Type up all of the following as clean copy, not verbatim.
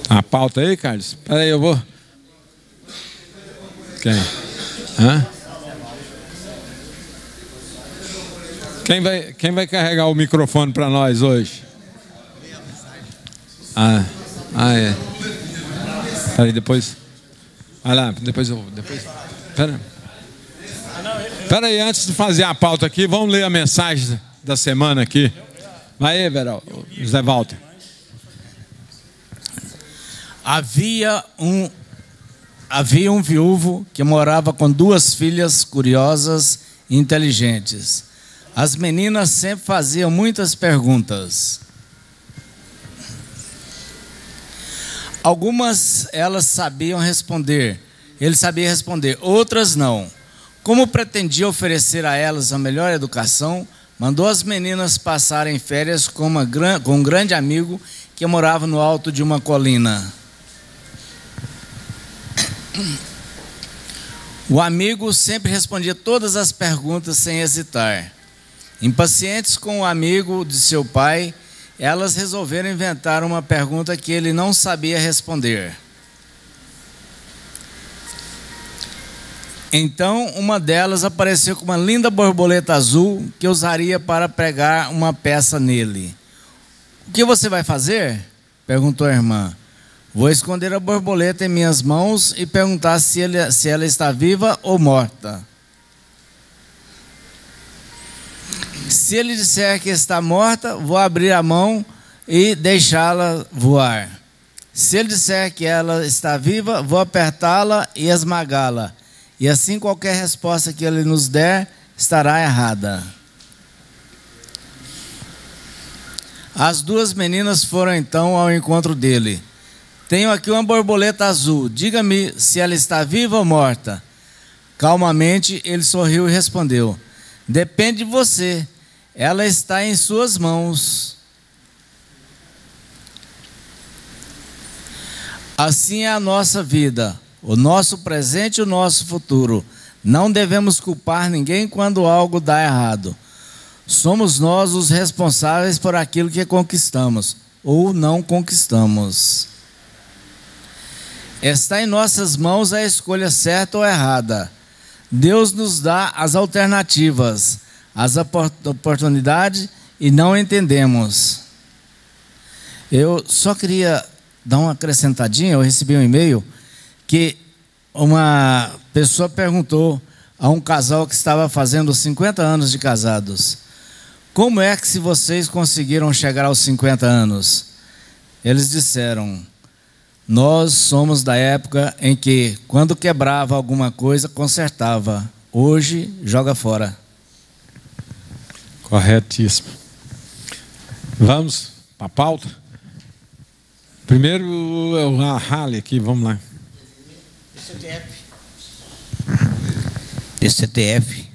A pauta aí, Carlos? Espera aí, eu vou... Quem? Hã? Quem vai carregar o microfone para nós hoje? É. Peraí, depois. Vai lá, depois eu. Pera aí, antes de fazer a pauta aqui, vamos ler a mensagem da semana aqui. Vai aí, Verão, José Walter. Havia um viúvo que morava com 2 filhas curiosas e inteligentes. As meninas sempre faziam muitas perguntas. Algumas elas sabiam responder, ele sabia responder, outras não. Como pretendia oferecer a elas a melhor educação, mandou as meninas passarem férias com um grande amigo que morava no alto de uma colina. O amigo sempre respondia todas as perguntas sem hesitar. Impacientes com o amigo de seu pai, elas resolveram inventar uma pergunta que ele não sabia responder. Então, uma delas apareceu com uma linda borboleta azul que usaria para pregar uma peça nele. O que você vai fazer? Perguntou a irmã. Vou esconder a borboleta em minhas mãos e perguntar se ela está viva ou morta. Se ele disser que está morta, vou abrir a mão e deixá-la voar. Se ele disser que ela está viva, vou apertá-la e esmagá-la. E assim qualquer resposta que ele nos der estará errada. As 2 meninas foram então ao encontro dele. Tenho aqui uma borboleta azul. Diga-me se ela está viva ou morta. Calmamente ele sorriu e respondeu: depende de você. Ela está em suas mãos. Assim é a nossa vida, o nosso presente e o nosso futuro. Não devemos culpar ninguém quando algo dá errado. Somos nós os responsáveis por aquilo que conquistamos ou não conquistamos. Está em nossas mãos a escolha certa ou errada. Deus nos dá as alternativas, as oportunidades e não entendemos. Eu só queria dar uma acrescentadinha. Eu recebi um e-mail que uma pessoa perguntou a um casal que estava fazendo 50 anos de casados: como é que se vocês conseguiram chegar aos 50 anos? Eles disseram: nós somos da época em que, quando quebrava alguma coisa, consertava. Hoje, joga fora. Corretíssimo. Vamos para a pauta? Primeiro, a Halley aqui, vamos lá. DCTF.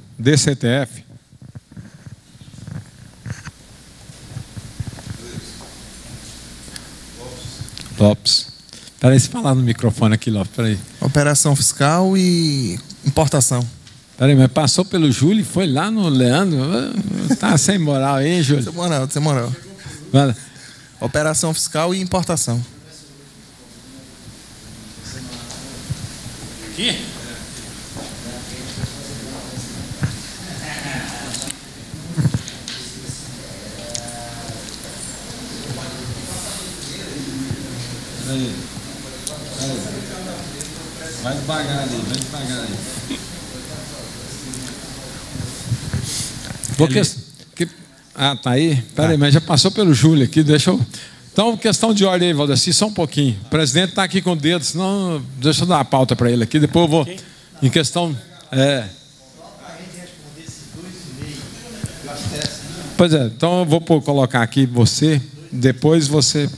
Lopes. Peraí, se falar no microfone aqui, Lopes, peraí. Operação fiscal e importação. Peraí, mas passou pelo Júlio e foi lá no Leandro. Tá sem moral, hein, Júlio? Sem moral. Vai. Operação fiscal e importação. Aqui? Vai devagar ali, Porque, tá aí? Peraí, mas já passou pelo Júlio aqui, deixa eu... Então, questão de ordem aí, Valdeci, só um pouquinho. O presidente está aqui com o dedo, senão deixa eu dar a pauta para ele aqui, depois eu vou... Em questão... Pois é, então eu vou colocar aqui você, depois você...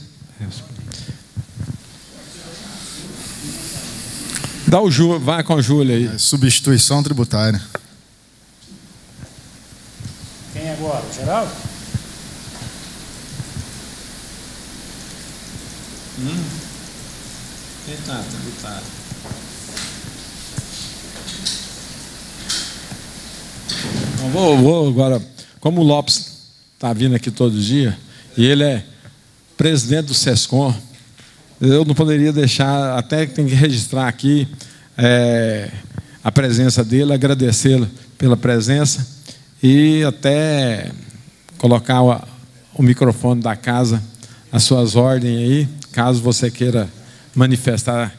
Dá o Júlio, vai com o Júlio aí. Substituição tributária. Quem agora? Geraldo? Quem está tributário? Então, vou agora, como o Lopes está vindo aqui todo dia, e ele é presidente do SESCOM, eu não poderia deixar, até que tem que registrar aqui a presença dele, agradecê-lo pela presença e até colocar o microfone da casa às suas ordens aí, caso você queira manifestar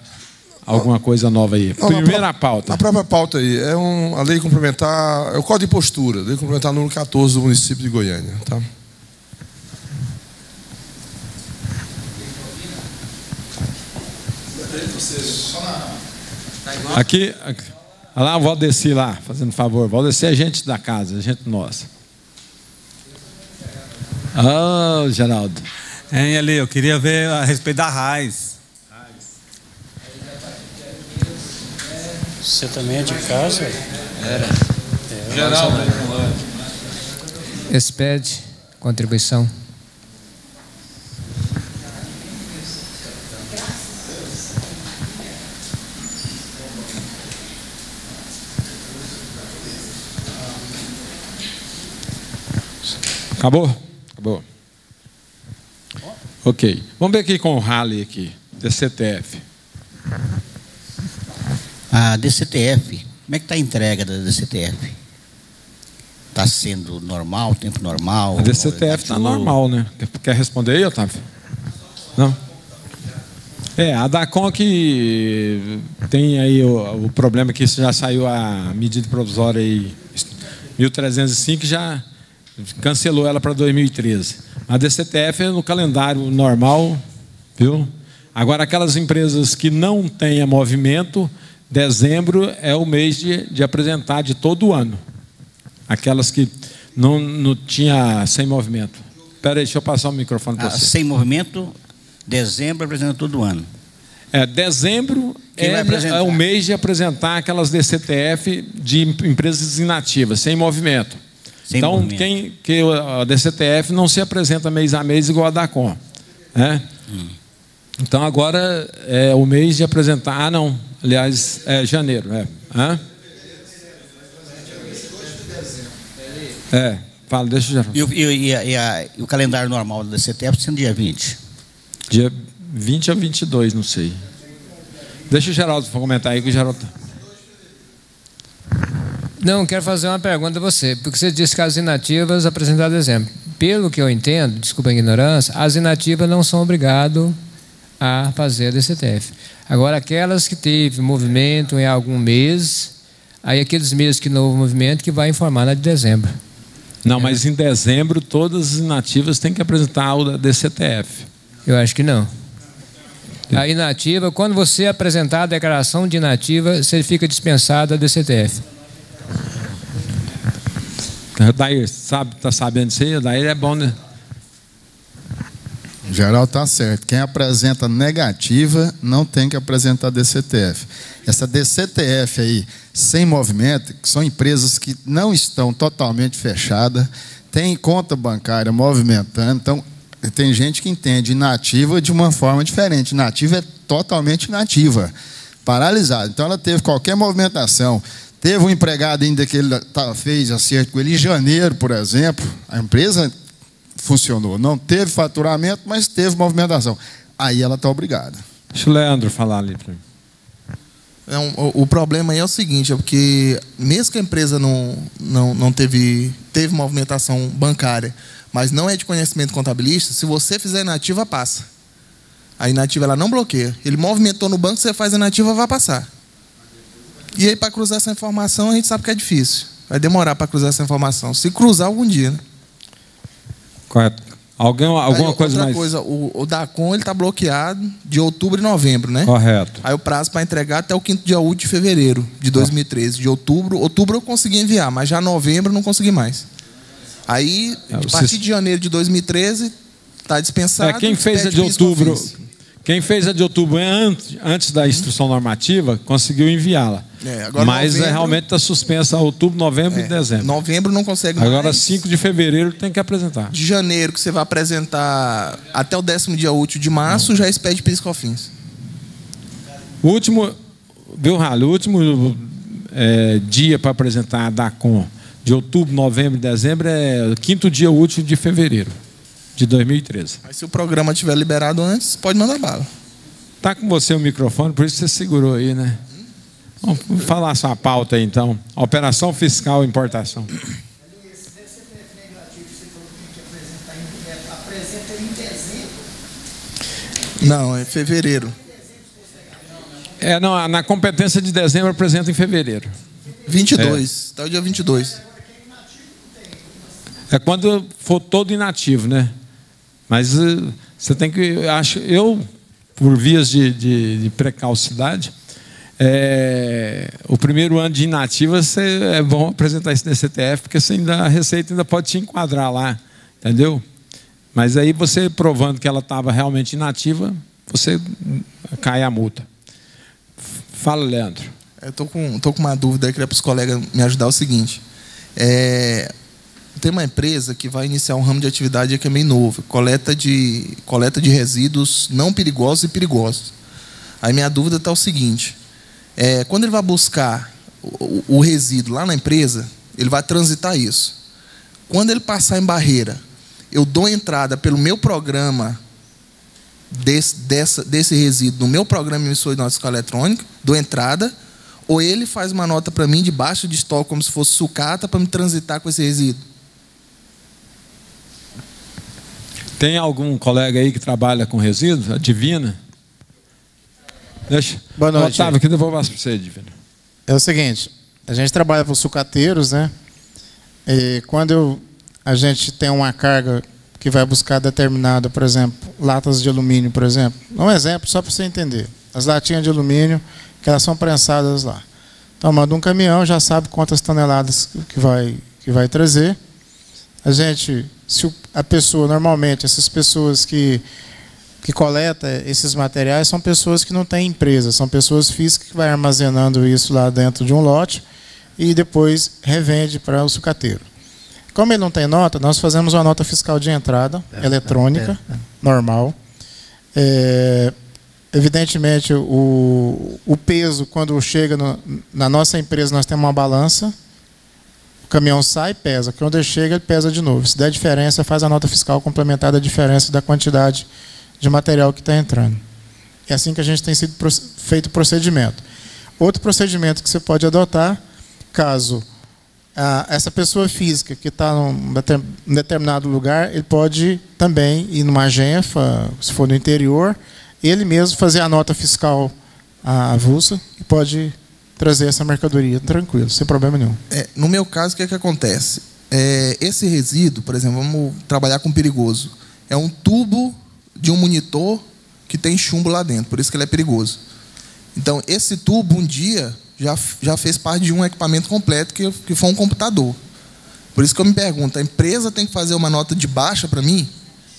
alguma coisa nova aí. Primeira pauta. A própria pauta aí é a lei complementar, é o Código de Postura, lei complementar número 14 do município de Goiânia, tá? Aqui, lá o Valdeci lá, fazendo favor. Valdeci é gente da casa, é gente nossa. Ah, Geraldo. Hein, ali, eu queria ver a respeito da RAIS. Você também é de casa? Era. Geraldo. Expede, contribuição. Acabou? Acabou. Ok. Vamos ver aqui com o Halley aqui, DCTF. A DCTF, como é que está a entrega da DCTF? Está sendo normal, tempo normal? A DCTF está normal, né? Quer responder aí, Otávio? Não? A DACOM que tem aí o problema que já saiu a medida provisória aí, 1305, já cancelou ela para 2013. A DCTF é no calendário normal, viu? Agora, aquelas empresas que não têm movimento, dezembro é o mês de apresentar de todo o ano. Aquelas que não tinha sem movimento. Espera aí, deixa eu passar o microfone para você. Sem movimento, dezembro apresenta todo ano. Dezembro é o mês de apresentar aquelas DCTF de empresas inativas, sem movimento. Então, a DCTF não se apresenta mês a mês igual a DACOM, né? Então, agora é o mês de apresentar... Ah, não. Aliás, é janeiro. Fala, deixa eu já... E o calendário normal da DCTF sendo dia 20? Dia 20 a 22, não sei. Deixa o Geraldo comentar aí, que o Geraldo... Não, quero fazer uma pergunta a você, porque você disse que as inativas apresentaram dezembro. Pelo que eu entendo, desculpa a ignorância, as inativas não são obrigadas a fazer a DCTF. Agora, aquelas que teve movimento em algum mês, aí aqueles meses que não houve movimento, que vai informar na de dezembro. Não, mas em dezembro todas as inativas têm que apresentar o da DCTF. Eu acho que não. A inativa, quando você apresentar a declaração de inativa, você fica dispensado da DCTF. Daí está sabendo disso aí? Daí é bom, né? Geral está certo. Quem apresenta negativa não tem que apresentar DCTF. Essa DCTF aí, sem movimento, que são empresas que não estão totalmente fechadas, tem conta bancária movimentando. Então, tem gente que entende inativa de uma forma diferente. Inativa é totalmente inativa, paralisada. Então, ela teve qualquer movimentação. Teve um empregado ainda que ele fez acerto com ele em janeiro, por exemplo. A empresa funcionou. Não teve faturamento, mas teve movimentação. Aí ela está obrigada. Deixa o Leandro falar ali para mim. O problema aí é o seguinte, é porque mesmo que a empresa não teve movimentação bancária, mas não é de conhecimento contabilista, se você fizer inativa, passa. A inativa ela não bloqueia. Ele movimentou no banco, você faz a inativa, vai passar. E aí, para cruzar essa informação, a gente sabe que é difícil. Vai demorar para cruzar essa informação. Se cruzar algum dia, né? Correto. Alguma coisa mais? Outra coisa, o DACOM está bloqueado de outubro e novembro, né? Correto. Aí o prazo para entregar até o 5º dia útil de fevereiro de 2013. De outubro eu consegui enviar, mas já novembro não consegui mais. Aí, a partir de janeiro de 2013, está dispensado. Quem fez a de outubro... Quem fez a de outubro antes da instrução normativa, conseguiu enviá-la. Mas novembro, realmente está suspensa outubro, novembro e dezembro. Novembro não consegue mais. Agora, 5 de fevereiro, tem que apresentar. De janeiro, que você vai apresentar até o 10º dia útil de março, já expede PIS e COFINS. O último, viu, Ralo? O último dia para apresentar a DACOM de outubro, novembro e dezembro é o 5º dia útil de fevereiro de 2013. Mas se o programa estiver liberado antes, pode mandar bala. Está com você o microfone, por isso você segurou aí, né? Vamos falar a sua pauta aí, então. Operação fiscal e importação. Não, é fevereiro. Não, na competência de dezembro apresenta em fevereiro. 22, está o dia 22. É quando for todo inativo, né? Mas você tem que... Eu, por vias de precaucidade, o primeiro ano de inativa é bom apresentar esse DCTF, porque a Receita ainda pode te enquadrar lá, entendeu? Mas aí você provando que ela estava realmente inativa, você cai a multa. Fala, Leandro. Eu tô com uma dúvida aí, queria para os colegas me ajudar. O seguinte: tem uma empresa que vai iniciar um ramo de atividade que é meio novo, coleta de resíduos não perigosos e perigosos. Aí minha dúvida está o seguinte: quando ele vai buscar o resíduo lá na empresa, ele vai transitar isso. Quando ele passar em barreira, eu dou entrada pelo meu programa desse resíduo no meu programa emissor de nota fiscal eletrônica, dou entrada, ou ele faz uma nota para mim debaixo de estoque, como se fosse sucata, para me transitar com esse resíduo? Tem algum colega aí que trabalha com resíduos? Adivina? Deixa. Boa noite. Otávio, que depois eu passo para você, Adivina. É o seguinte, a gente trabalha com sucateiros, né? E quando a gente tem uma carga que vai buscar determinada, por exemplo, latas de alumínio, por exemplo. Um exemplo, só para você entender. As latinhas de alumínio, que elas são prensadas lá. Então, manda um caminhão, já sabe quantas toneladas que vai trazer. A gente, se a pessoa, normalmente, essas pessoas que coletam esses materiais são pessoas que não têm empresa, são pessoas físicas que vão armazenando isso lá dentro de um lote e depois revende para o sucateiro. Como ele não tem nota, nós fazemos uma nota fiscal de entrada eletrônica, normal. Evidentemente, o peso, quando chega na nossa empresa, nós temos uma balança. O caminhão sai, pesa. Quando ele chega, ele pesa de novo. Se der diferença, faz a nota fiscal complementar da diferença da quantidade de material que está entrando. É assim que a gente tem sido feito o procedimento. Outro procedimento que você pode adotar, caso essa pessoa física que está num determinado lugar, ele pode também ir numa agência, se for no interior, ele mesmo fazer a nota fiscal avulsa e pode trazer essa mercadoria tranquilo, sem problema nenhum. No meu caso, o que é que acontece? Esse resíduo, por exemplo, vamos trabalhar com perigoso. É um tubo de um monitor que tem chumbo lá dentro, por isso que ele é perigoso. Então, esse tubo, um dia, já fez parte de um equipamento completo que foi um computador. Por isso que eu me pergunto, a empresa tem que fazer uma nota de baixa para mim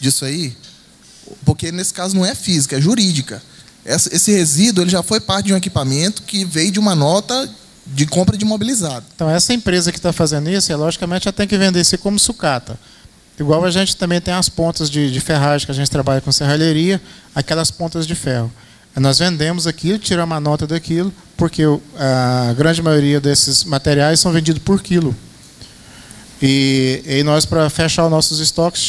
disso aí? Porque nesse caso não é física, é jurídica. Esse resíduo ele já foi parte de um equipamento que veio de uma nota de compra de imobilizado. Então, essa empresa que está fazendo isso, logicamente, já tem que vender isso como sucata. Igual a gente também tem as pontas de ferragem, que a gente trabalha com serralheria, aquelas pontas de ferro. Nós vendemos aquilo, tiramos uma nota daquilo, porque a grande maioria desses materiais são vendidos por quilo. E nós, para fechar os nossos estoques,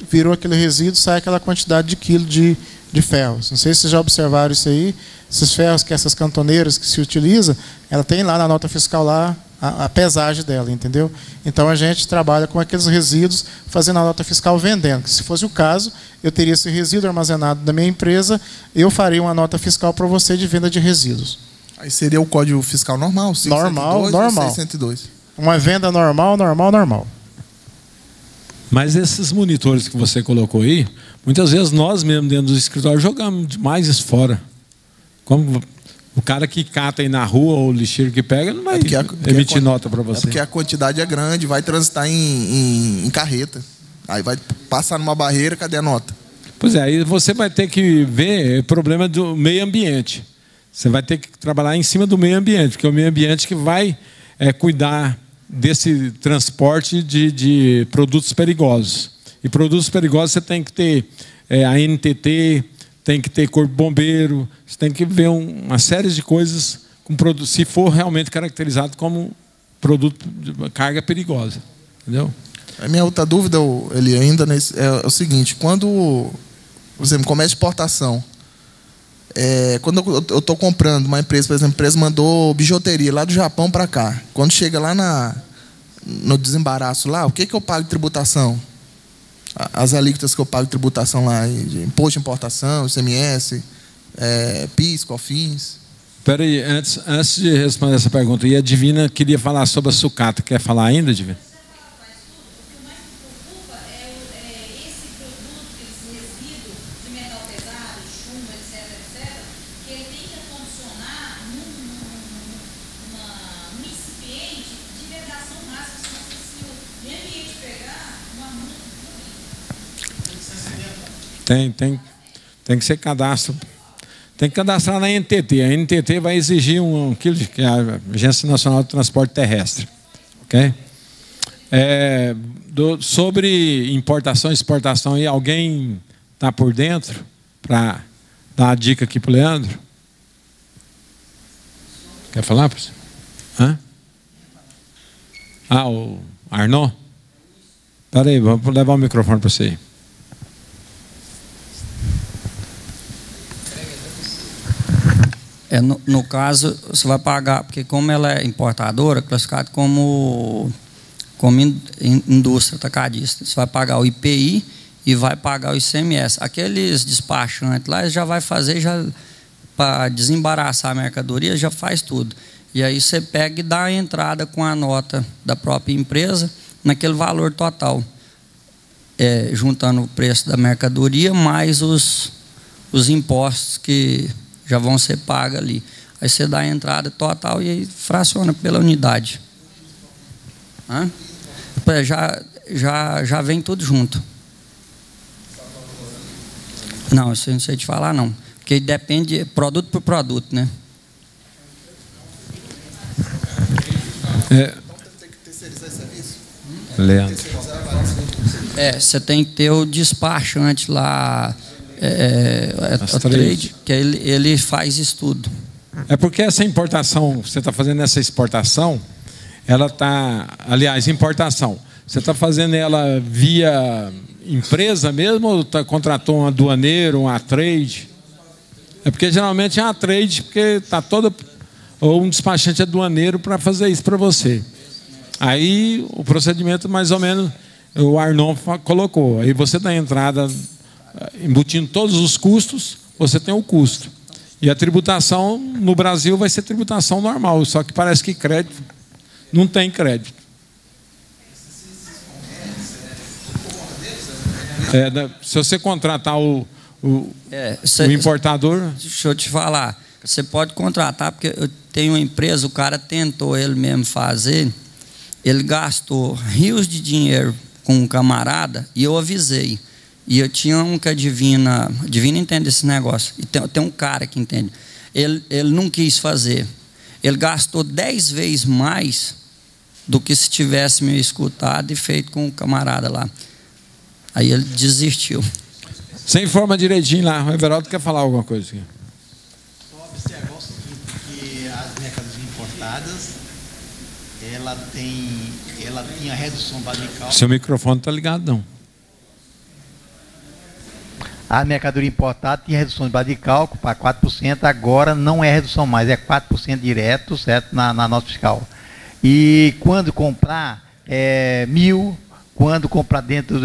virou aquele resíduo, sai aquela quantidade de quilo de ferros. Não sei se vocês já observaram isso aí. Esses ferros, que essas cantoneiras que se utiliza, ela tem lá na nota fiscal lá a pesagem dela, entendeu? Então a gente trabalha com aqueles resíduos, fazendo a nota fiscal vendendo. Se fosse o caso, eu teria esse resíduo armazenado na minha empresa, eu faria uma nota fiscal para você de venda de resíduos. Aí seria o Código Fiscal normal, 502 normal. 602. Uma venda normal. Mas esses monitores que você colocou aí, muitas vezes nós mesmos dentro do escritório jogamos demais isso fora. Como o cara que cata aí na rua ou o lixeiro que pega, não vai emitir nota para você. Porque a quantidade é grande, vai transitar em carreta. Aí vai passar numa barreira, cadê a nota? Pois é, aí você vai ter que ver o problema do meio ambiente. Você vai ter que trabalhar em cima do meio ambiente, porque é o meio ambiente que vai cuidar desse transporte de produtos perigosos. E produtos perigosos você tem que ter a NTT, tem que ter corpo bombeiro, você tem que ver uma série de coisas com produto, se for realmente caracterizado como produto de carga perigosa. Entendeu? A minha outra dúvida, é o seguinte: quando, por exemplo, começa exportação, quando eu estou comprando uma empresa, por exemplo, a empresa mandou bijuteria lá do Japão para cá. Quando chega lá no desembaraço lá, o que eu pago de tributação? As alíquotas que eu pago de tributação lá, de imposto de importação, ICMS, PIS, COFINS. Espera aí, antes de responder essa pergunta, e a Divina queria falar sobre a sucata. Quer falar ainda, Divina? Tem que ser cadastro. Tem que cadastrar na NTT. A NTT vai exigir um quilo que é a Agência Nacional de Transporte Terrestre. Ok? Sobre importação e exportação, aí, alguém está por dentro para dar uma dica aqui para o Leandro? Quer falar, professor? Hã? O Arnaud? Espera aí, vou levar o microfone para você aí. No caso, você vai pagar, porque como ela é importadora, classificada como indústria atacadista, você vai pagar o IPI e vai pagar o ICMS. Aqueles despachantes lá, já vai fazer, para desembaraçar a mercadoria, já faz tudo. E aí você pega e dá a entrada com a nota da própria empresa naquele valor total, juntando o preço da mercadoria mais os impostos que já vão ser pagos ali. Aí você dá a entrada total e aí fraciona pela unidade. Já vem tudo junto. Não, isso eu não sei te falar, não. Porque depende produto por produto, né? Então tem que terceirizar esse serviço? Leandro. Você tem que ter o despachante lá, a trade, que ele faz isso tudo. Porque essa importação, você está fazendo essa exportação, ela está, aliás, importação, você está fazendo ela via empresa mesmo ou contratou um aduaneiro, uma trade? Porque geralmente é uma trade, porque está toda, ou um despachante aduaneiro para fazer isso para você. Aí o procedimento mais ou menos o Arnaud colocou. Aí você dá a entrada, embutindo todos os custos, você tem o custo. E a tributação no Brasil vai ser tributação normal, só que parece que crédito não tem crédito. Se você contratar o importador... Deixa eu te falar, você pode contratar, porque eu tenho uma empresa, o cara tentou ele mesmo fazer, ele gastou rios de dinheiro com um camarada e eu avisei. E eu tinha um que a Divina entende esse negócio. E tem um cara que entende. Ele não quis fazer. Ele gastou 10 vezes mais do que se tivesse me escutado e feito com um camarada lá. Aí ele desistiu. Você informa direitinho lá. O Everaldo quer falar alguma coisa aqui. Só observar o seguinte, que as mercadorias importadas, ela tinha redução radical. Seu microfone está ligado, não. A mercadoria importada tinha redução de base de cálculo para 4%, agora não é redução mais, é 4% direto, certo, na nota fiscal. E quando comprar, 1.000, quando comprar dentro,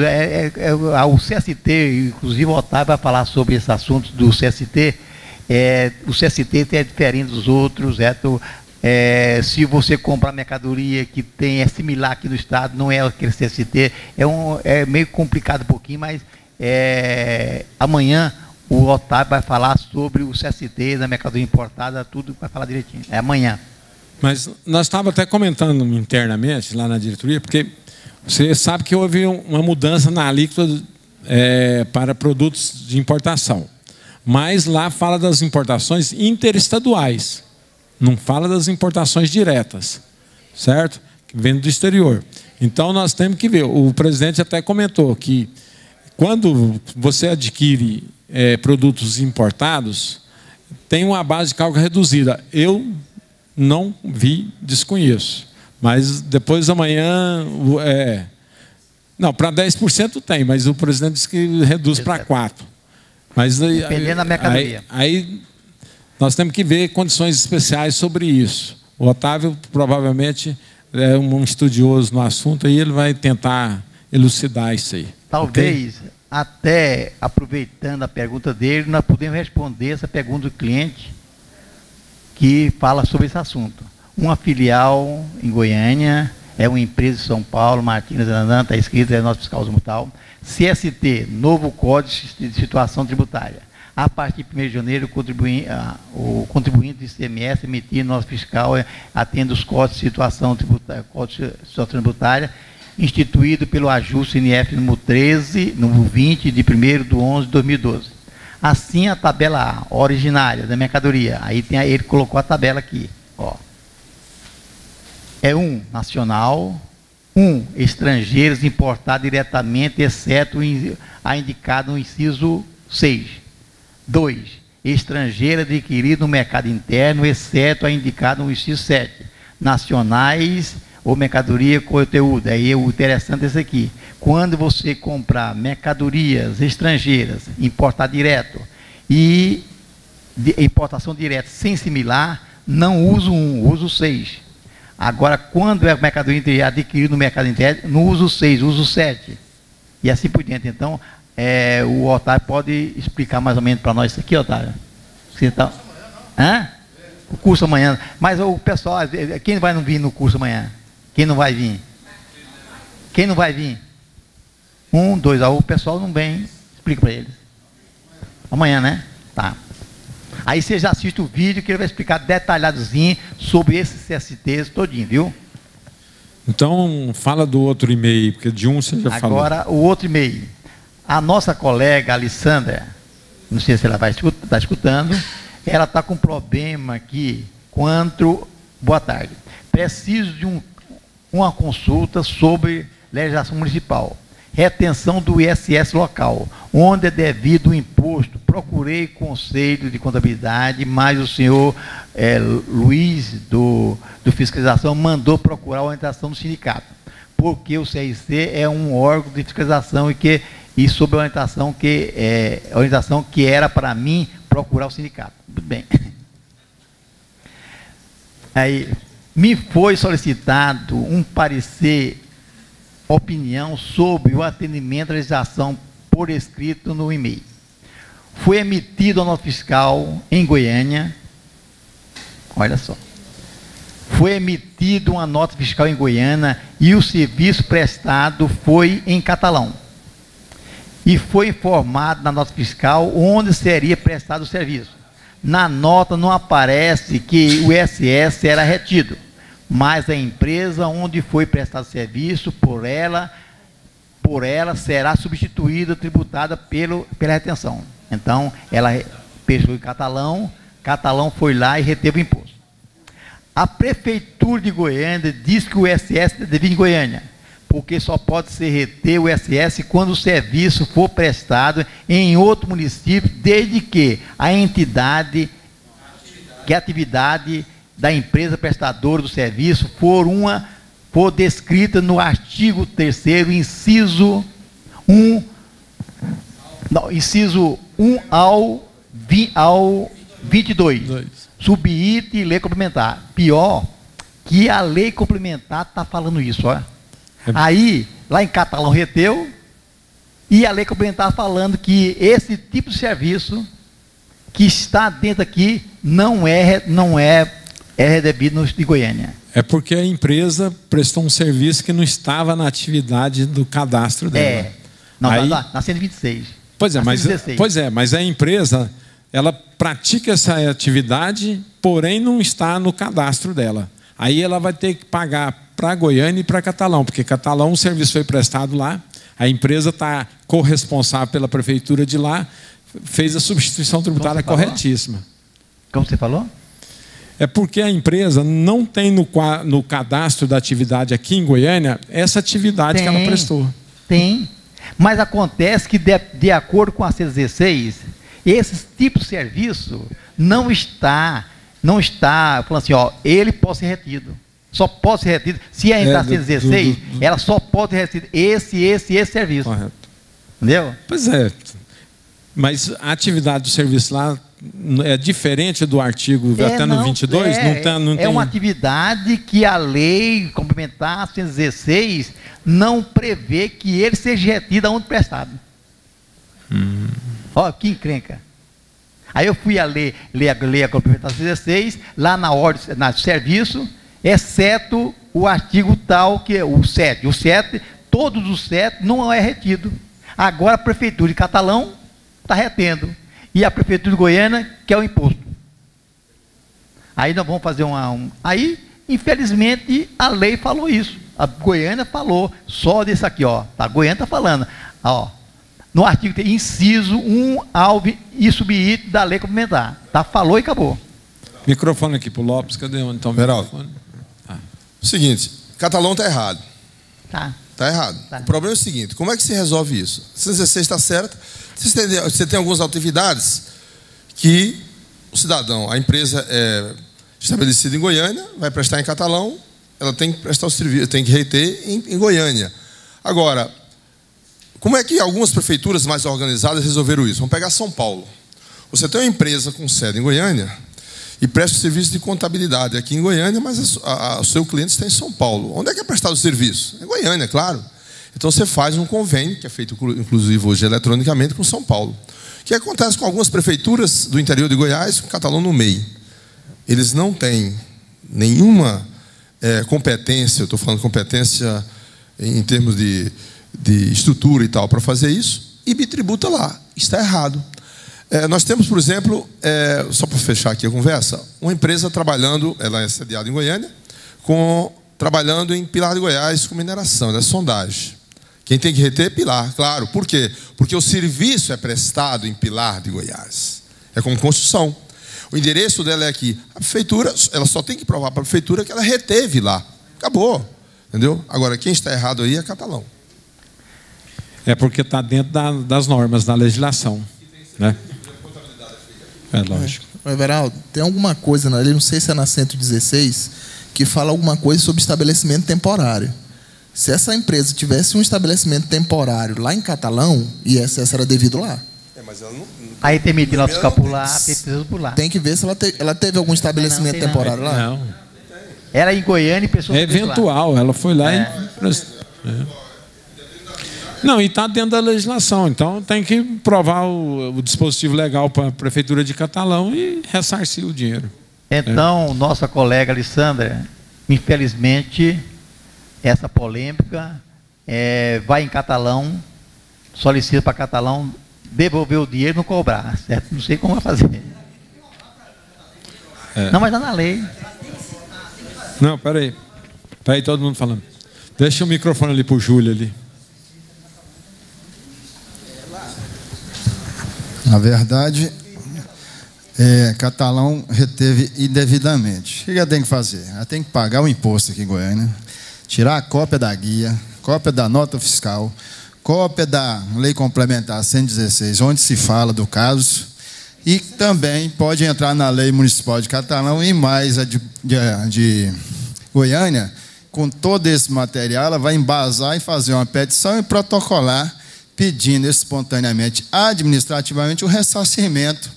o CST, inclusive o Otávio vai falar sobre esse assunto do CST, o CST é diferente dos outros, certo? Se você comprar mercadoria que é similar aqui no estado, não é aquele CST, é meio complicado um pouquinho, mas amanhã o Otávio vai falar sobre o CST da mercadoria importada, tudo vai falar direitinho. É amanhã. Mas nós estávamos até comentando internamente lá na diretoria, porque você sabe que houve uma mudança na alíquota para produtos de importação. Mas lá fala das importações interestaduais, não fala das importações diretas, certo? Que vem do exterior. Então nós temos que ver. O presidente até comentou que quando você adquire produtos importados, tem uma base de cálculo reduzida. Eu não vi, desconheço. Mas depois amanhã... não, para 10% tem, mas o presidente disse que reduz para 4%. Mas dependendo da mercadoria. Aí nós temos que ver condições especiais sobre isso. O Otávio provavelmente é um estudioso no assunto e ele vai tentar elucidar isso aí. Talvez, okay? Até aproveitando a pergunta dele, nós podemos responder essa pergunta do cliente que fala sobre esse assunto. Uma filial em Goiânia, é uma empresa de São Paulo, Martins, está escrito, é nosso fiscal tal, CST, novo Código de Situação Tributária. A partir de 1º de janeiro, o contribuinte do ICMS emitir nosso fiscal atende os códigos de situação tributária, instituído pelo ajuste NF número 13, número 20, de 1º de 11 de 2012. Assim, a tabela A, originária da mercadoria, aí ele colocou a tabela aqui, ó. É nacional, estrangeiros importados diretamente, exceto a indicado no inciso 6. 2, estrangeiro adquirido no mercado interno, exceto a indicado no inciso 7. Nacionais ou mercadoria com conteúdo. Aí o interessante é esse aqui. Quando você comprar mercadorias estrangeiras, importar direto e importação direta sem similar, não uso 1, uso 6. Agora, quando é mercadoria adquirida no mercado interno, não uso 6, uso 7. E assim por diante. Então, o Otávio pode explicar mais ou menos para nós isso aqui, Otávio? Você tá... Hã? O curso amanhã. Mas o pessoal, quem vai não vir no curso amanhã? Quem não vai vir? Quem não vai vir? 1, 2, o pessoal não vem. Explica para eles. Amanhã, né? Tá. Aí você já assiste o vídeo que ele vai explicar detalhadozinho sobre esses CSTs todinho, viu? Então, fala do outro e-mail, porque de você já falou. Agora, o outro e-mail. A nossa colega, Alessandra, não sei se ela vai estar escutando, ela está com um problema aqui quanto... Boa tarde. Preciso de uma consulta sobre legislação municipal. Retenção do ISS local, onde é devido o imposto. Procurei conselho de contabilidade, mas o senhor Luiz, do Fiscalização, mandou procurar a orientação do sindicato, porque o CRC é um órgão de fiscalização e sob a orientação que era para mim procurar o sindicato. Tudo bem. Aí, me foi solicitado um parecer, opinião sobre o atendimento à legislação por escrito no e-mail. Foi emitido a nota fiscal em Goiânia. Olha só. Foi emitida uma nota fiscal em Goiânia e o serviço prestado foi em catalão. E foi informado na nota fiscal onde seria prestado o serviço. Na nota não aparece que o ISS era retido, mas a empresa onde foi prestado serviço por ela será substituída, tributada pela retenção. Então, ela prestou em catalão foi lá e reteve o imposto. A Prefeitura de Goiânia diz que o ISS deve em Goiânia, porque só pode ser reter o ISS quando o serviço for prestado em outro município, desde que a atividade da empresa prestadora do serviço for descrita no artigo 3º, inciso 1 ao 22, subitem lei complementar. Pior que a lei complementar está falando isso, ó. Aí, lá em catalão reteu, e a lei complementar falando que esse tipo de serviço que está dentro aqui não é devido de Goiânia. É porque a empresa prestou um serviço que não estava na atividade do cadastro dela. Não, aí, na 126. Pois é, mas a empresa, ela pratica essa atividade, porém não está no cadastro dela. Aí ela vai ter que pagar para Goiânia e para Catalão, porque Catalão o serviço foi prestado lá, a empresa está corresponsável pela prefeitura de lá, fez a substituição tributária corretíssima. Como você falou? É porque a empresa não tem no cadastro da atividade aqui em Goiânia essa atividade que ela prestou. Tem, mas acontece que de acordo com a C16, esse tipo de serviço não está falando assim, ó, ele pode ser retido. Só pode ser retido. Se a entrar C16, ela só pode ser retido esse serviço. Correto. Entendeu? Pois é. Mas a atividade do serviço lá é diferente do artigo até no 22? Não tem... uma atividade que a lei complementar 116 não prevê que ele seja retido aonde prestado. Olha que encrenca. Aí eu fui a ler a complementar 116, lá na ordem, no serviço, exceto o artigo tal, que é o 7. O 7, todos os 7 não é retido. Agora a Prefeitura de Catalão está retendo. E a Prefeitura de Goiânia quer o imposto. Aí nós vamos fazer Aí, infelizmente, a lei falou isso. A Goiânia falou só desse aqui, ó. A Goiânia está falando. Ó, no artigo tem inciso 1, alvo e subitem da lei complementar. Tá, falou e acabou. Microfone aqui para o Lopes. Cadê onde está o microfone? Seguinte, Catalão está errado. Tá. Está errado. Tá. O problema é o seguinte, como é que se resolve isso? 116 está certo. Você tem algumas atividades que o cidadão, a empresa é estabelecida em Goiânia, vai prestar em Catalão, ela tem que prestar o serviço, tem que reter em Goiânia. Agora, como é que algumas prefeituras mais organizadas resolveram isso? Vamos pegar São Paulo. Você tem uma empresa com sede em Goiânia e presta o serviço de contabilidade aqui em Goiânia, mas o seu cliente está em São Paulo. Onde é que é prestado o serviço? Em Goiânia, claro. Então você faz um convênio, que é feito inclusive hoje eletronicamente, com São Paulo. O que acontece com algumas prefeituras do interior de Goiás, com Catalão no meio? Eles não têm nenhuma competência, eu estou falando competência em termos de estrutura e tal, para fazer isso, e bitributa lá. Está errado. Nós temos, por exemplo, só para fechar aqui a conversa, uma empresa trabalhando, ela é sediada em Goiânia, trabalhando em Pilar de Goiás com mineração, ela é sondagem. Quem tem que reter é Pilar, claro. Por quê? Porque o serviço é prestado em Pilar de Goiás. É como construção. O endereço dela é aqui. A prefeitura, ela só tem que provar para a prefeitura que ela reteve lá. Acabou. Entendeu? Agora, quem está errado aí é Catalão. É porque está dentro das normas, da legislação. Né? É lógico. Everaldo, tem alguma coisa na lei, não sei se é na 116, que fala alguma coisa sobre estabelecimento temporário. Se essa empresa tivesse um estabelecimento temporário lá em Catalão, o ISS era devido lá. Mas ela não... Aí tem medida escapular, tem preciso por lá. Tem que ver se ela teve algum estabelecimento temporário lá. Não. Era em Goiânia e pessoas... É eventual, ela foi lá e... Não, e está dentro da legislação, então tem que provar o dispositivo legal para a Prefeitura de Catalão e ressarcir o dinheiro. Então, nossa colega Alessandra, infelizmente, essa polêmica vai em Catalão, solicita para Catalão devolver o dinheiro e não cobrar, certo? Não sei como vai fazer. Não, mas está na lei. Não, peraí. Peraí, todo mundo falando. Deixa o microfone ali para o Júlio ali. Na verdade, Catalão reteve indevidamente. O que ela tem que fazer? Ela tem que pagar o imposto aqui em Goiânia, tirar a cópia da guia, cópia da nota fiscal, cópia da lei complementar 116, onde se fala do caso, e também pode entrar na lei municipal de Catalão e mais a de Goiânia. Com todo esse material, ela vai embasar e fazer uma petição e protocolar, pedindo espontaneamente, administrativamente, o ressarcimento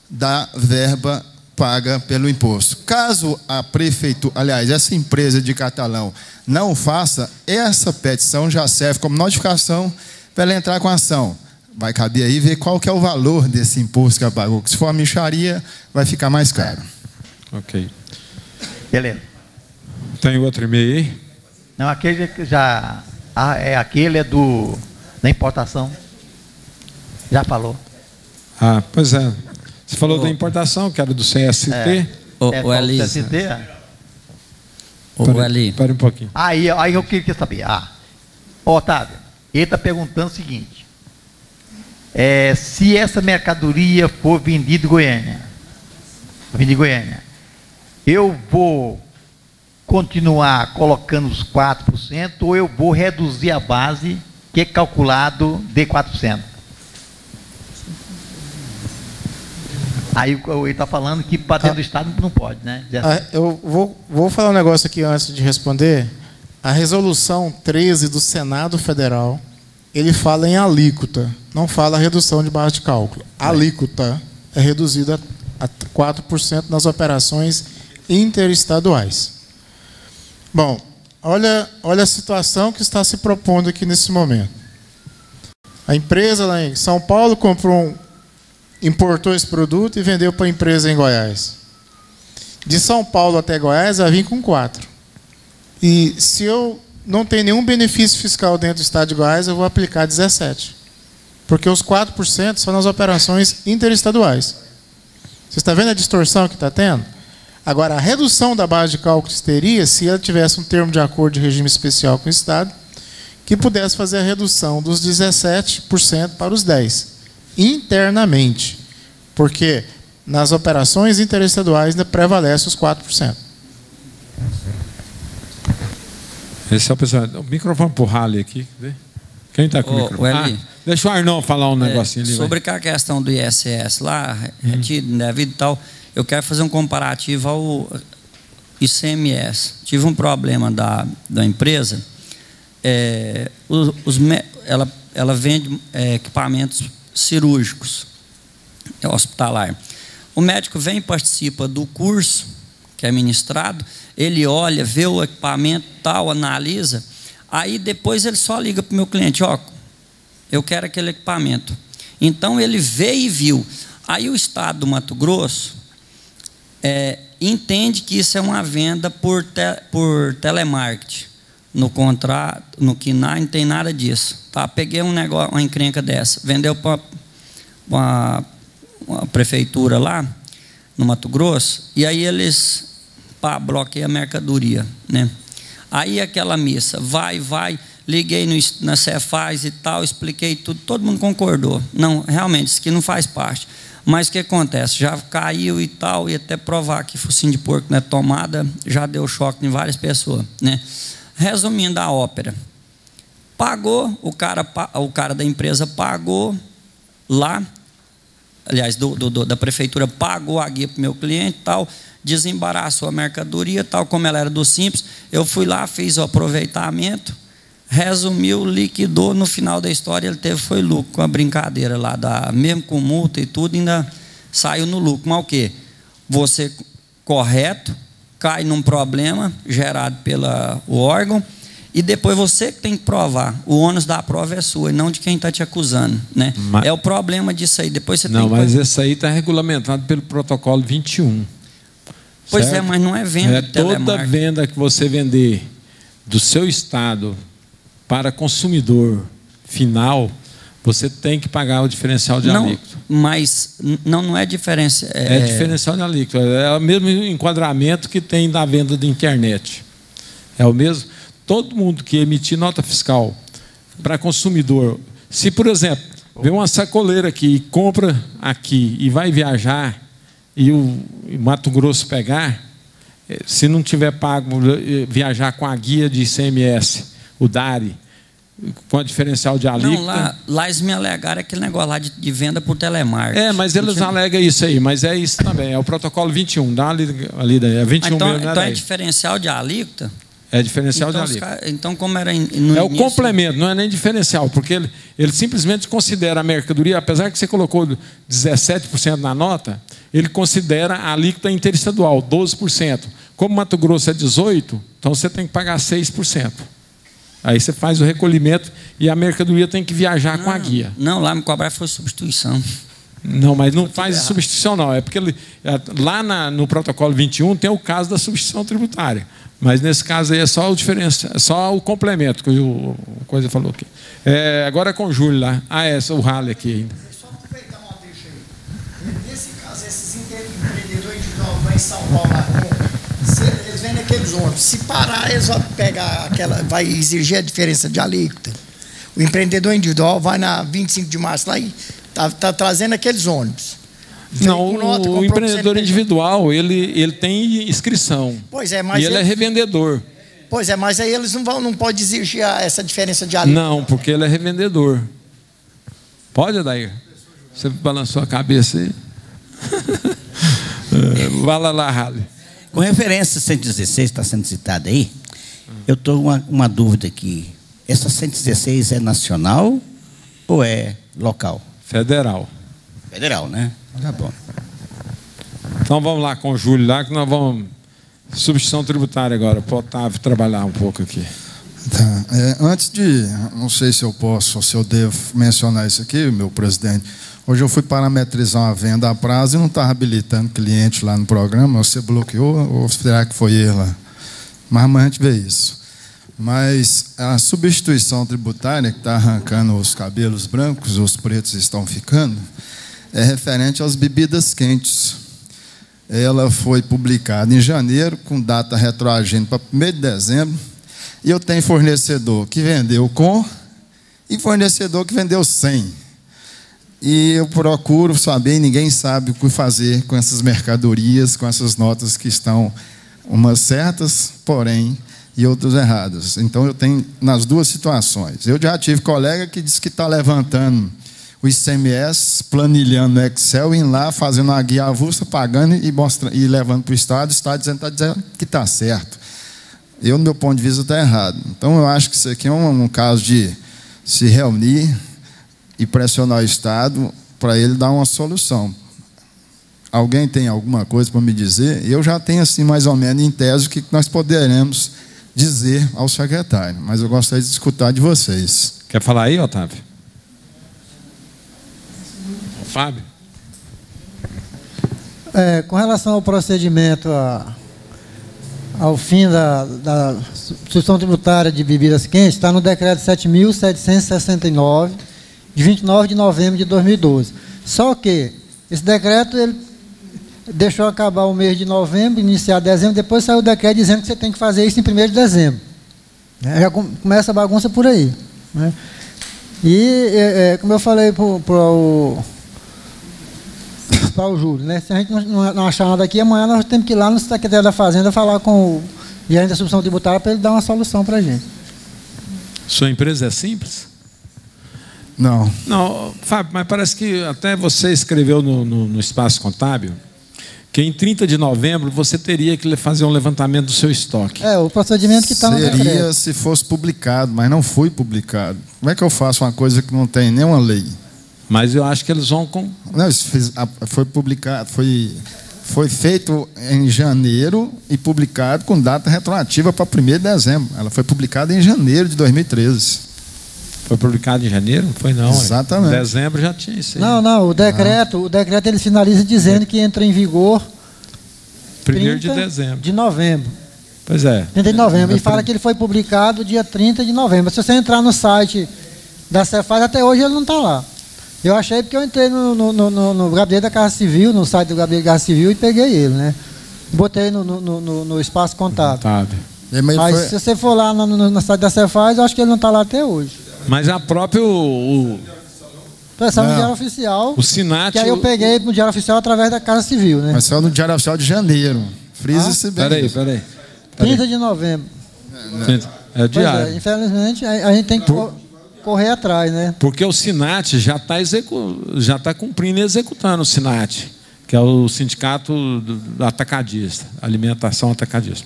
da verba paga pelo imposto. Caso a prefeitura, aliás, essa empresa de Catalão não faça, essa petição já serve como notificação para ela entrar com a ação. Vai caber aí ver qual que é o valor desse imposto que ela pagou. Se for a mixaria, vai ficar mais caro. Ok. Beleza. Tem outro e-mail aí? Não, aquele que já... aquele é da importação. Já falou. Pois é. Você falou da importação, que era do CST. O Elisa. CST? O Eli. Espera um pouquinho. Aí eu queria saber. Otávio, ele está perguntando o seguinte. Se essa mercadoria for vendida em Goiânia, eu vou continuar colocando os 4% ou eu vou reduzir a base que é calculado de 4%. Aí ele está falando que para dentro do Estado não pode, né? Eu vou falar um negócio aqui antes de responder. A resolução 13 do Senado Federal, ele fala em alíquota, não fala redução de base de cálculo. A alíquota é reduzida a 4% nas operações interestaduais. Bom, olha a situação que está se propondo aqui nesse momento. A empresa lá em São Paulo importou esse produto e vendeu para a empresa em Goiás. De São Paulo até Goiás, vai vir com 4. E se eu não tenho nenhum benefício fiscal dentro do estado de Goiás, eu vou aplicar 17. Porque os 4% são nas operações interestaduais. Você está vendo a distorção que está tendo? Agora, a redução da base de cálculo teria se ela tivesse um termo de acordo de regime especial com o Estado, que pudesse fazer a redução dos 17% para os 10%, internamente. Porque nas operações interestaduais ainda prevalece os 4%. Esse é o pessoal. O microfone para o Rally aqui. Quem está com o microfone? Deixa o Arnão falar um negocinho ali. Sobre a questão do ISS lá, devido e tal, eu quero fazer um comparativo ao ICMS. Tive um problema da empresa. Ela vende equipamentos cirúrgicos, hospitalar. O médico vem e participa do curso que é ministrado, ele olha, vê o equipamento tal, analisa, aí depois ele só liga para o meu cliente, ó, eu quero aquele equipamento. Então ele veio e viu. Aí o Estado do Mato Grosso entende que isso é uma venda por telemarketing. No contrato, no KINAR, não tem nada disso. Tá? Peguei um negócio, uma encrenca dessa, vendeu para uma prefeitura lá, no Mato Grosso, e aí eles bloqueiam a mercadoria. Né? Aí aquela missa, vai, liguei na Cefaz e tal, expliquei tudo, todo mundo concordou. Não, realmente, isso aqui não faz parte. Mas o que acontece? Já caiu e tal, e até provar que focinho de porco não é tomada, já deu choque em várias pessoas. Né? Resumindo a ópera, pagou, o cara da empresa pagou lá, aliás, da prefeitura pagou a guia para o meu cliente, tal, desembaraçou a mercadoria, tal, como ela era do Simples, eu fui lá, fiz o aproveitamento, resumiu, liquidou, no final da história ele foi lucro com a brincadeira lá, mesmo com multa e tudo, ainda saiu no lucro. Mas o quê? Você correto, cai num problema gerado pelo órgão, e depois você que tem que provar. O ônus da prova é sua, e não de quem está te acusando. Né? É o problema disso aí. Depois você não, mas esse aí está regulamentado pelo protocolo 21. Pois certo? Mas não é venda de telemarketing. Toda venda que você vender do seu estado para consumidor final, você tem que pagar o diferencial de alíquota. Mas não é diferença. É diferencial de alíquota. É o mesmo enquadramento que tem da venda de internet. É o mesmo. Todo mundo que emitir nota fiscal para consumidor, se, por exemplo, vê uma sacoleira aqui e compra aqui e vai viajar e o Mato Grosso pegar, se não tiver pago viajar com a guia de ICMS, o DARI, com a diferencial de alíquota. Não, lá eles me alegaram aquele negócio lá de venda por telemarketing. Mas eles alegam isso aí, mas é isso também, é o protocolo 21, dá ali é 21 então, mesmo, então é diferencial de alíquota? É diferencial de alíquota. Então, como era no início, o complemento, não é nem diferencial, porque ele simplesmente considera a mercadoria, apesar que você colocou 17% na nota, ele considera a alíquota interestadual, 12%. Como Mato Grosso é 18%, então você tem que pagar 6%. Aí você faz o recolhimento e a mercadoria tem que viajar com a guia. Não, lá me cobrar foi substituição. Não, mas não faz substituição, não. É porque lá no protocolo 21 tem o caso da substituição tributária. Mas nesse caso aí é só o diferença, só o complemento que o Coisa falou aqui. Agora é com o Júlio lá. O Rally aqui ainda. Só aproveitar uma deixa aí. Nesse caso, esses empreendedores individuais vão em São Paulo lá, eles vendem aqueles ônibus. Se parar, eles vão pegar vai exigir a diferença de alíquota. O empreendedor individual vai na 25 de março lá e está trazendo aqueles ônibus. Não, o empreendedor individual, ele tem inscrição. Pois é, mas e ele é revendedor. Pois é, mas aí eles não podem exigir essa diferença de alíquota. Não, porque ele é revendedor. Pode, Adair? Você balançou a cabeça aí? Vai lá, Rally. Com referência a 116, está sendo citada aí, eu estou com uma dúvida aqui. Essa 116 é nacional ou é local? Federal. Federal, né? Tá bom. Então vamos lá com o Júlio lá, que nós vamos. Substituição tributária agora, para o Otávio trabalhar um pouco aqui. Tá. Antes de, não sei se eu posso ou se eu devo mencionar isso aqui, meu presidente. Hoje eu fui parametrizar uma venda a prazo e não estava habilitando cliente lá no programa. Você bloqueou ou será que foi ele lá? Mas amanhã a gente vê isso. Mas a substituição tributária, que está arrancando os cabelos brancos, os pretos estão ficando, é referente às bebidas quentes. Ela foi publicada em janeiro, com data retroagindo para 1º de dezembro. E eu tenho fornecedor que vendeu com e fornecedor que vendeu sem. E eu procuro saber, e ninguém sabe o que fazer com essas mercadorias, com essas notas que estão umas certas, porém, e outras erradas. Então, eu tenho nas duas situações. Eu já tive colega que disse que está levantando o ICMS, planilhando no Excel, indo lá, fazendo uma guia avulsa, pagando e levando para o Estado dizendo que está certo. Eu, no meu ponto de vista, está errado. Então, eu acho que isso aqui é um caso de se reunir e pressionar o Estado para ele dar uma solução. Alguém tem alguma coisa para me dizer? Eu já tenho, assim, mais ou menos, em tese, o que nós poderemos dizer ao secretário. Mas eu gostaria de escutar de vocês. Quer falar aí, Otávio? Fábio? Com relação ao procedimento, ao fim da substituição tributária de bebidas quentes, está no decreto 7.769, de 29 de novembro de 2012. Só que esse decreto ele deixou acabar o mês de novembro, iniciar dezembro, depois saiu o decreto dizendo que você tem que fazer isso em 1º de dezembro. Já começa a bagunça por aí, né? E, como eu falei para o Júlio, né? Se a gente não achar nada aqui, amanhã nós temos que ir lá no secretário da Fazenda falar com o gerente da substituição tributária para ele dar uma solução para a gente. Sua empresa é simples? Não. Não, Fábio, mas parece que até você escreveu no Espaço Contábil que em 30 de novembro você teria que fazer um levantamento do seu estoque. O procedimento que está no decreto. Seria se fosse publicado, mas não foi publicado. Como é que eu faço uma coisa que não tem nenhuma lei? Mas eu acho que eles vão... Não, isso foi publicado, foi feito em janeiro e publicado com data retroativa para 1º de dezembro. Ela foi publicada em janeiro de 2013. Foi publicado em janeiro? Não foi não. Exatamente. Em dezembro já tinha isso aí. Não, o decreto ele finaliza dizendo que entra em vigor 1º de dezembro. De novembro. Pois é. 30 de novembro. E fala que ele foi publicado dia 30 de novembro. Se você entrar no site da Cefaz, até hoje ele não está lá. Eu achei porque eu entrei no gabinete da Casa Civil, no site do gabinete da Casa Civil e peguei ele, né? Botei no Espaço Contábil. Mas se você for lá no site da Cefaz, eu acho que ele não está lá até hoje. Mas a própria... Saiu no Diário Oficial. O Sinat... Que aí eu peguei no Diário Oficial através da Casa Civil, né? Mas saiu no Diário Oficial de janeiro. Frisa-se bem. Peraí. 30 de novembro. É diário. Infelizmente, a gente tem que correr atrás, né? Porque o Sinat já está cumprindo e executando o Sinat, que é o Sindicato do Atacadista, Alimentação Atacadista.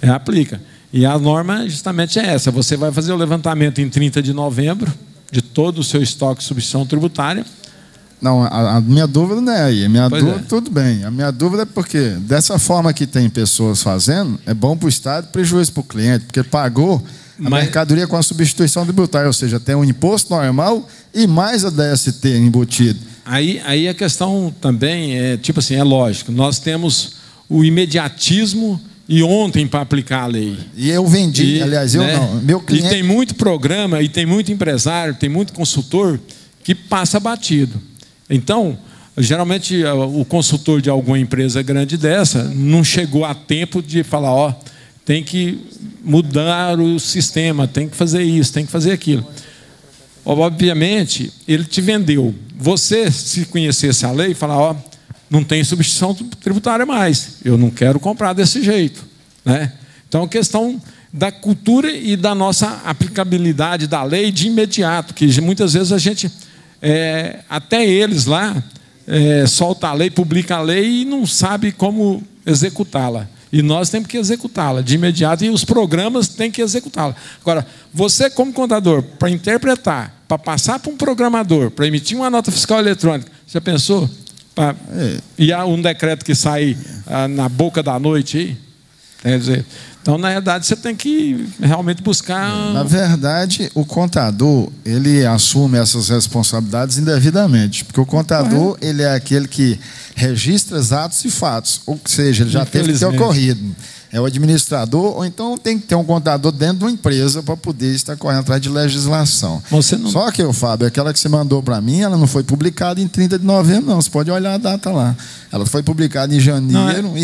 Aplica. E a norma justamente é essa. Você vai fazer o levantamento em 30 de novembro de todo o seu estoque de substituição tributária. Não, a minha dúvida não é aí. Tudo bem. A minha dúvida é porque, dessa forma que tem pessoas fazendo, é bom para o Estado e prejuízo para o cliente, porque pagou a mercadoria com a substituição tributária, ou seja, tem um imposto normal e mais a DST embutido. Aí a questão também é, tipo assim, é lógico, nós temos o imediatismo e ontem para aplicar a lei. E eu vendi, aliás, eu não. Meu cliente... E tem muito programa, e tem muito empresário, tem muito consultor que passa batido. Então, geralmente, o consultor de alguma empresa grande dessa não chegou a tempo de falar, tem que mudar o sistema, tem que fazer isso, tem que fazer aquilo. Obviamente, ele te vendeu. Você, se conhecesse a lei, falar, não tem substituição tributária mais. Eu não quero comprar desse jeito, né? Então, a questão da cultura e da nossa aplicabilidade da lei de imediato, que muitas vezes a gente, até eles lá, solta a lei, publica a lei e não sabe como executá-la. E nós temos que executá-la de imediato e os programas têm que executá-la. Agora, você como contador, para interpretar, para passar para um programador, para emitir uma nota fiscal eletrônica, já pensou? E há um decreto que sai na boca da noite aí. Quer dizer, então, na verdade, você tem que realmente buscar... Na verdade, o contador, ele assume essas responsabilidades indevidamente, porque o contador, ele é aquele que registra os atos e fatos, ou seja, ele já teve que ter ocorrido. É o administrador, ou então tem que ter um contador dentro de uma empresa para poder estar correndo atrás de legislação. Só que, Fábio, aquela que você mandou para mim, ela não foi publicada em 30 de novembro, não. Você pode olhar a data lá. Ela foi publicada em janeiro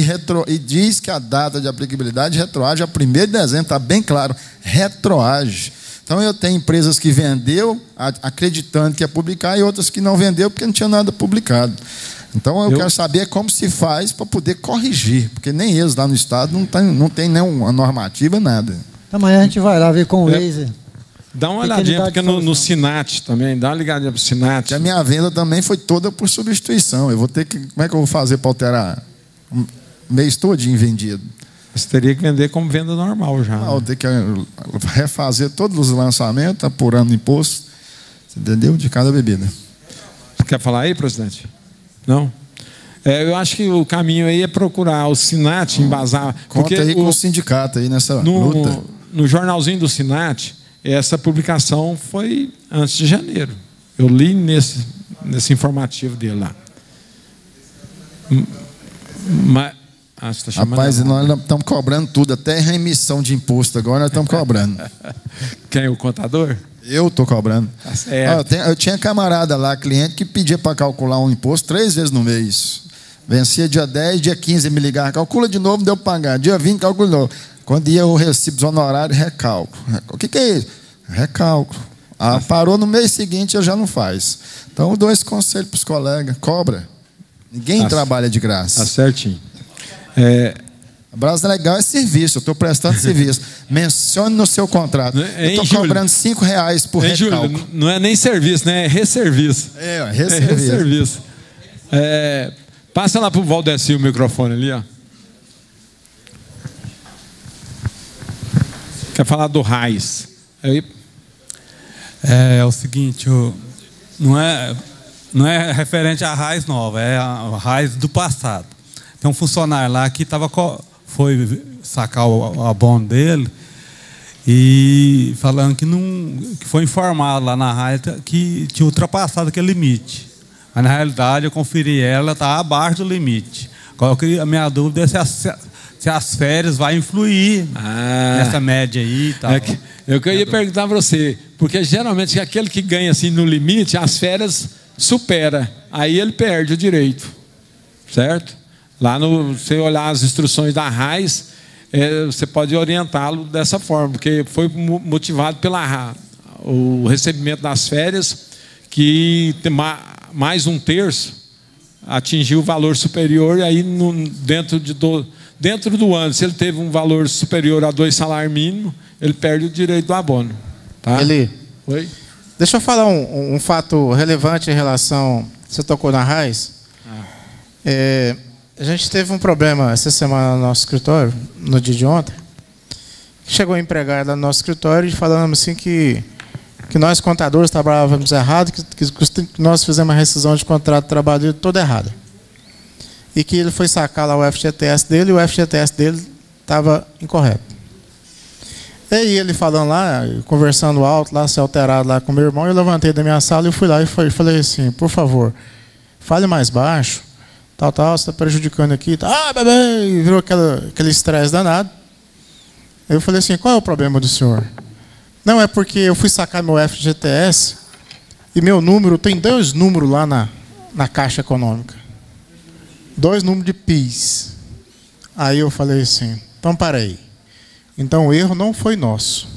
e diz que a data de aplicabilidade retroage a 1º de dezembro, está bem claro, retroage. Então, eu tenho empresas que vendeu acreditando que ia publicar e outras que não vendeu porque não tinha nada publicado. Então, eu quero saber como se faz para poder corrigir, porque nem eles lá no Estado não tem nenhuma normativa, nada. Amanhã a gente vai lá ver com o Waze. Dá uma olhadinha, porque no Sinat também, dá uma ligadinha para o Sinat. A minha venda também foi toda por substituição. Eu vou ter que... Como é que eu vou fazer para alterar? Um mês todinho vendido. Você teria que vender como venda normal já. Não, tem que refazer todos os lançamentos, apurando imposto, entendeu? De cada bebida. Você quer falar aí, presidente? Não? Eu acho que o caminho aí é procurar o Sinat, embasar... Conta aí com o sindicato aí nessa luta. No jornalzinho do Sinat, essa publicação foi antes de janeiro. Eu li nesse informativo dele lá. Mas... você tá chamando. Rapaz, nós estamos cobrando tudo, até remissão de imposto agora nós estamos cobrando. Quem é o contador? Eu estou cobrando. Tá eu tinha camarada lá, cliente, que pedia para calcular um imposto 3 vezes no mês. Vencia dia 10, dia 15 me ligar, calcula de novo, deu para pagar. Dia 20, calcula de novo. Quando ia o recibo honorário, recálculo. O que é isso? Recálculo. Parou no mês seguinte, já não faz. Então eu dou esse conselho para os colegas, cobra. Ninguém trabalha de graça. Tá certinho. Abraço legal é serviço, eu estou prestando serviço. Mencione no seu contrato. Eu estou cobrando R$5 por recálculo. Não é nem serviço, né? É resserviço. Resserviço. Passa lá para o Valdeci o microfone ali, ó. Quer falar do RAIS? É o seguinte, não é referente à RAIS nova, é a RAIS do passado. Tem um funcionário lá que foi sacar o abono dele e falando que foi informado lá na RAIS que tinha ultrapassado aquele limite. Mas na realidade eu conferi ela está abaixo do limite. Agora a minha dúvida é se as férias vai influir nessa média aí e tal. Eu queria perguntar para você, porque geralmente aquele que ganha assim no limite, as férias supera, aí ele perde o direito, certo? Lá você olhar as instruções da RAIS, você pode orientá-lo dessa forma, porque foi motivado o recebimento das férias, que mais 1/3 atingiu o valor superior, e aí dentro do ano, se ele teve um valor superior a 2 salários mínimos, ele perde o direito do abono. Tá? Oi? Deixa eu falar um fato relevante em relação... Você tocou na RAIS? A gente teve um problema essa semana no nosso escritório, no dia de ontem. Chegou a empregada no nosso escritório falando assim que nós, contadores, trabalhávamos errado, que nós fizemos a rescisão de contrato de trabalho toda errada. E que ele foi sacar lá o FGTS dele, e o FGTS dele estava incorreto. E aí ele falando lá, conversando alto, lá, se alterado lá com meu irmão, eu levantei da minha sala e fui lá e falei assim, por favor, fale mais baixo, tal, você está prejudicando aqui, bebê, e virou aquele estresse danado. Eu falei assim, qual é o problema do senhor? Não, é porque eu fui sacar meu FGTS e meu número, tem 2 números lá na Caixa Econômica. 2 números de PIS. Aí eu falei assim, então parei. Então o erro não foi nosso.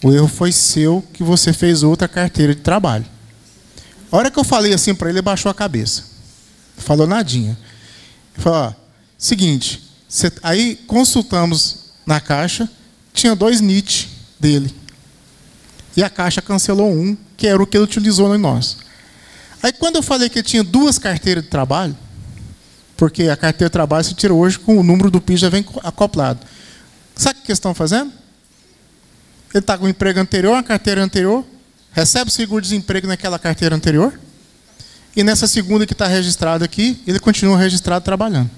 O erro foi seu, que você fez outra carteira de trabalho. A hora que eu falei assim para ele, ele baixou a cabeça. Falou nadinha. Ele falou, seguinte, aí consultamos na Caixa, tinha 2 NIT dele. E a Caixa cancelou um, que era o que ele utilizou em nós. Aí quando eu falei que ele tinha 2 carteiras de trabalho, porque a carteira de trabalho se tira hoje com o número do PIS já vem acoplado. Sabe o que eles estão fazendo? Ele está com o emprego anterior, a carteira anterior, recebe o seguro-desemprego naquela carteira anterior, e nessa segunda que está registrado aqui, ele continua registrado trabalhando.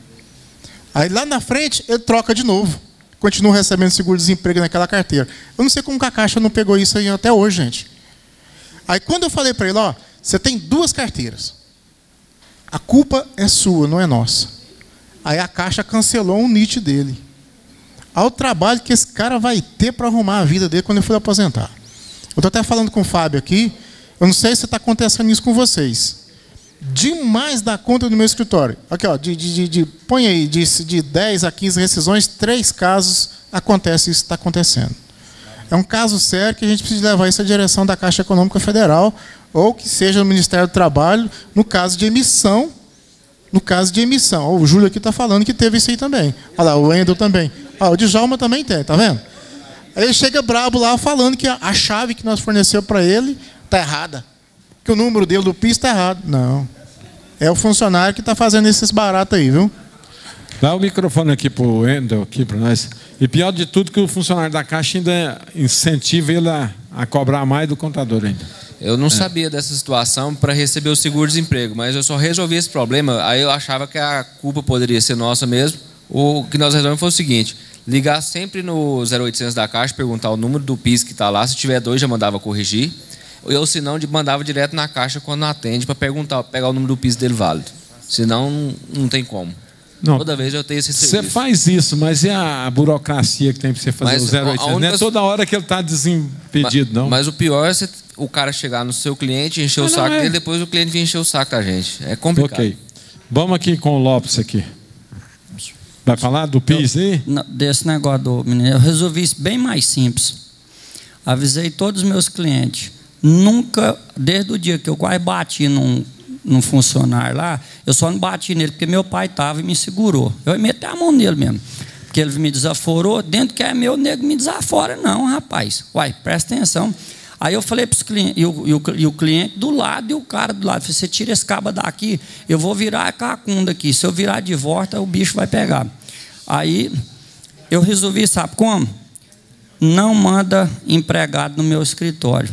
Aí lá na frente, ele troca de novo. Continua recebendo seguro-desemprego naquela carteira. Eu não sei como que a Caixa não pegou isso aí até hoje, gente. Aí quando eu falei para ele, ó, você tem 2 carteiras. A culpa é sua, não é nossa. Aí a Caixa cancelou um NIT dele. Ao trabalho que esse cara vai ter para arrumar a vida dele quando ele for aposentar. Eu estou até falando com o Fábio aqui. Eu não sei se está acontecendo isso com vocês. Demais da conta do meu escritório. Aqui, ó, põe aí, de 10 a 15 rescisões, 3 casos acontece isso, está acontecendo. É um caso sério que a gente precisa levar isso à direção da Caixa Econômica Federal, ou que seja no Ministério do Trabalho, no caso de emissão. No caso de emissão. Ó, o Júlio aqui está falando que teve isso aí também. Olha lá, o Wendel também. Ó, o Djalma também tem, tá vendo? Aí ele chega brabo lá falando que a chave que nós forneceu para ele está errada. Que o número dele do PIS está errado. Não. É o funcionário que está fazendo esses baratos aí, viu? Dá o microfone aqui para o Wendel, aqui para nós. E pior de tudo que o funcionário da Caixa ainda incentiva ele a cobrar mais do contador ainda. Eu não sabia dessa situação para receber o seguro-desemprego, mas eu só resolvi esse problema. Aí eu achava que a culpa poderia ser nossa mesmo. O que nós resolvemos foi o seguinte: ligar sempre no 0800 da Caixa, perguntar o número do PIS que está lá. Se tiver 2, já mandava corrigir. Ou se não, mandava direto na Caixa quando não atende para perguntar, pegar o número do PIS dele válido. Senão, não tem como. Não. Toda vez eu tenho esse serviço. Você faz isso, mas e a burocracia que tem para você fazer Mas o 0800? Não é toda hora que ele está desimpedido, não. Mas o pior é o cara chegar no seu cliente, encher o saco dele, depois o cliente vir encher o saco da gente. É complicado. Ok. Vamos aqui com o Lopes aqui. Vai falar do PIS aí? Desse negócio do menino. Eu resolvi isso bem mais simples. Avisei todos os meus clientes. Nunca, desde o dia que eu quase bati num funcionário lá, eu só não bati nele porque meu pai estava e me segurou. Eu ia meter a mão nele mesmo. Porque ele me desaforou, dentro que é meu, o nego me desafora. Não, rapaz. Uai, presta atenção. Aí eu falei para os clientes, e o cliente do lado e o cara do lado. Falei, você tira esse cabo daqui, eu vou virar a cacunda aqui. Se eu virar de volta, o bicho vai pegar. Aí eu resolvi, sabe como? Não manda empregado no meu escritório.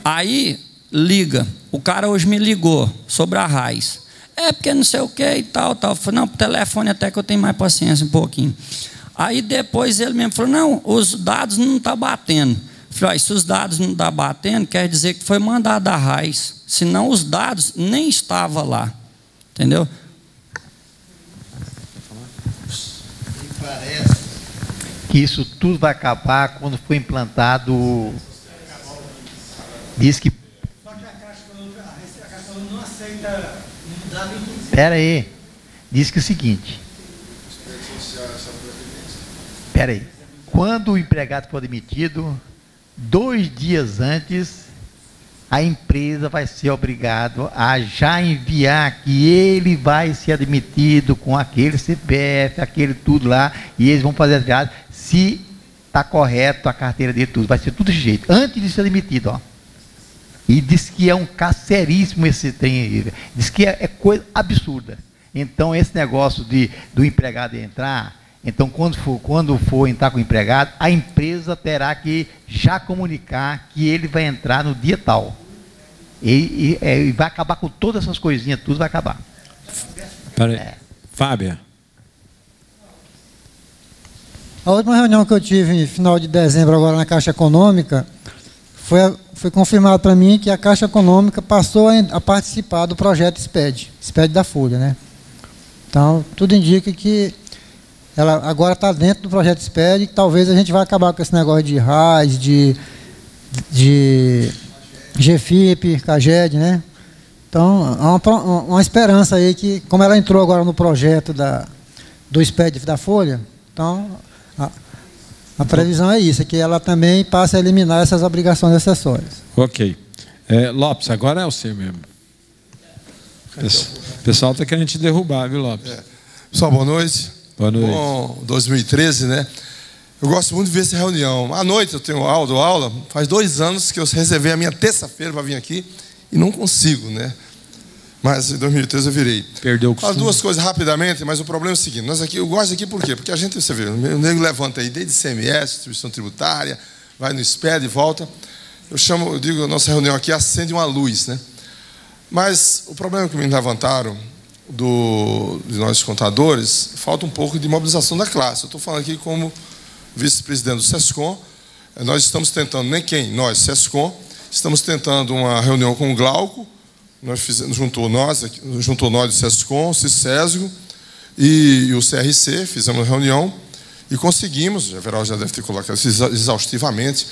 Aí liga. O cara hoje me ligou sobre a Raiz. É porque não sei o que e tal. Eu falei, não, por telefone até que eu tenho mais paciência um pouquinho. Aí depois ele mesmo falou, não, os dados não estão batendo. Eu falei, se os dados não estão batendo, quer dizer que foi mandado da Raiz. Senão os dados nem estavam lá. Entendeu? Parece que isso tudo vai acabar quando for implantado. Diz que. Só que a Caixa não aceita mudar nenhum. Espera aí. Diz que é o seguinte. Espera aí. Quando o empregado for demitido, 2 dias antes, a empresa vai ser obrigada a já enviar que ele vai ser admitido com aquele CPF, aquele tudo lá, e eles vão fazer as viagens se está correto a carteira dele, tudo. Vai ser tudo de jeito, antes de ser demitido, ó. E diz que é um caso seríssimo esse trem aí. Diz que é coisa absurda. Então, esse negócio do empregado entrar, então, quando for entrar com o empregado, a empresa terá que já comunicar que ele vai entrar no dia tal. E vai acabar com todas essas coisinhas, tudo vai acabar. Peraí. Fábia. A última reunião que eu tive no final de dezembro, agora na Caixa Econômica, foi confirmado para mim que a Caixa Econômica passou a participar do projeto SPED da Folha, né? Então, tudo indica que ela agora está dentro do projeto SPED e que talvez a gente vai acabar com esse negócio de RAIS, de GFIP, CAGED, né? Então, há uma esperança aí que, como ela entrou agora no projeto do SPED da Folha, então a previsão é isso, é que ela também passe a eliminar essas obrigações acessórias. Ok. Lopes, agora é o seu mesmo. O pessoal está querendo te derrubar, viu, Lopes? Pessoal, boa noite. Boa noite. Bom, 2013, né? Eu gosto muito de ver essa reunião. À noite eu tenho aula. Faz 2 anos que eu reservei a minha terça-feira para vir aqui e não consigo, né? Mas em 2013 eu virei. Perdeu o costume. Falo 2 coisas rapidamente, mas o problema é o seguinte. Nós aqui, eu gosto aqui por quê? Porque a gente, você vê, o nego levanta aí desde ICMS, distribuição tributária, vai no SPED e volta. Eu digo, a nossa reunião aqui acende uma luz, né? Mas o problema que me levantaram de nós contadores, falta um pouco de mobilização da classe. Eu estou falando aqui como vice-presidente do SESCOM. Nós estamos tentando, nós, SESCOM, estamos tentando uma reunião com o Glauco, juntou nós do SESCOM, o CISESGO e o CRC, fizemos uma reunião e conseguimos, o Everaldo já deve ter colocado isso exaustivamente,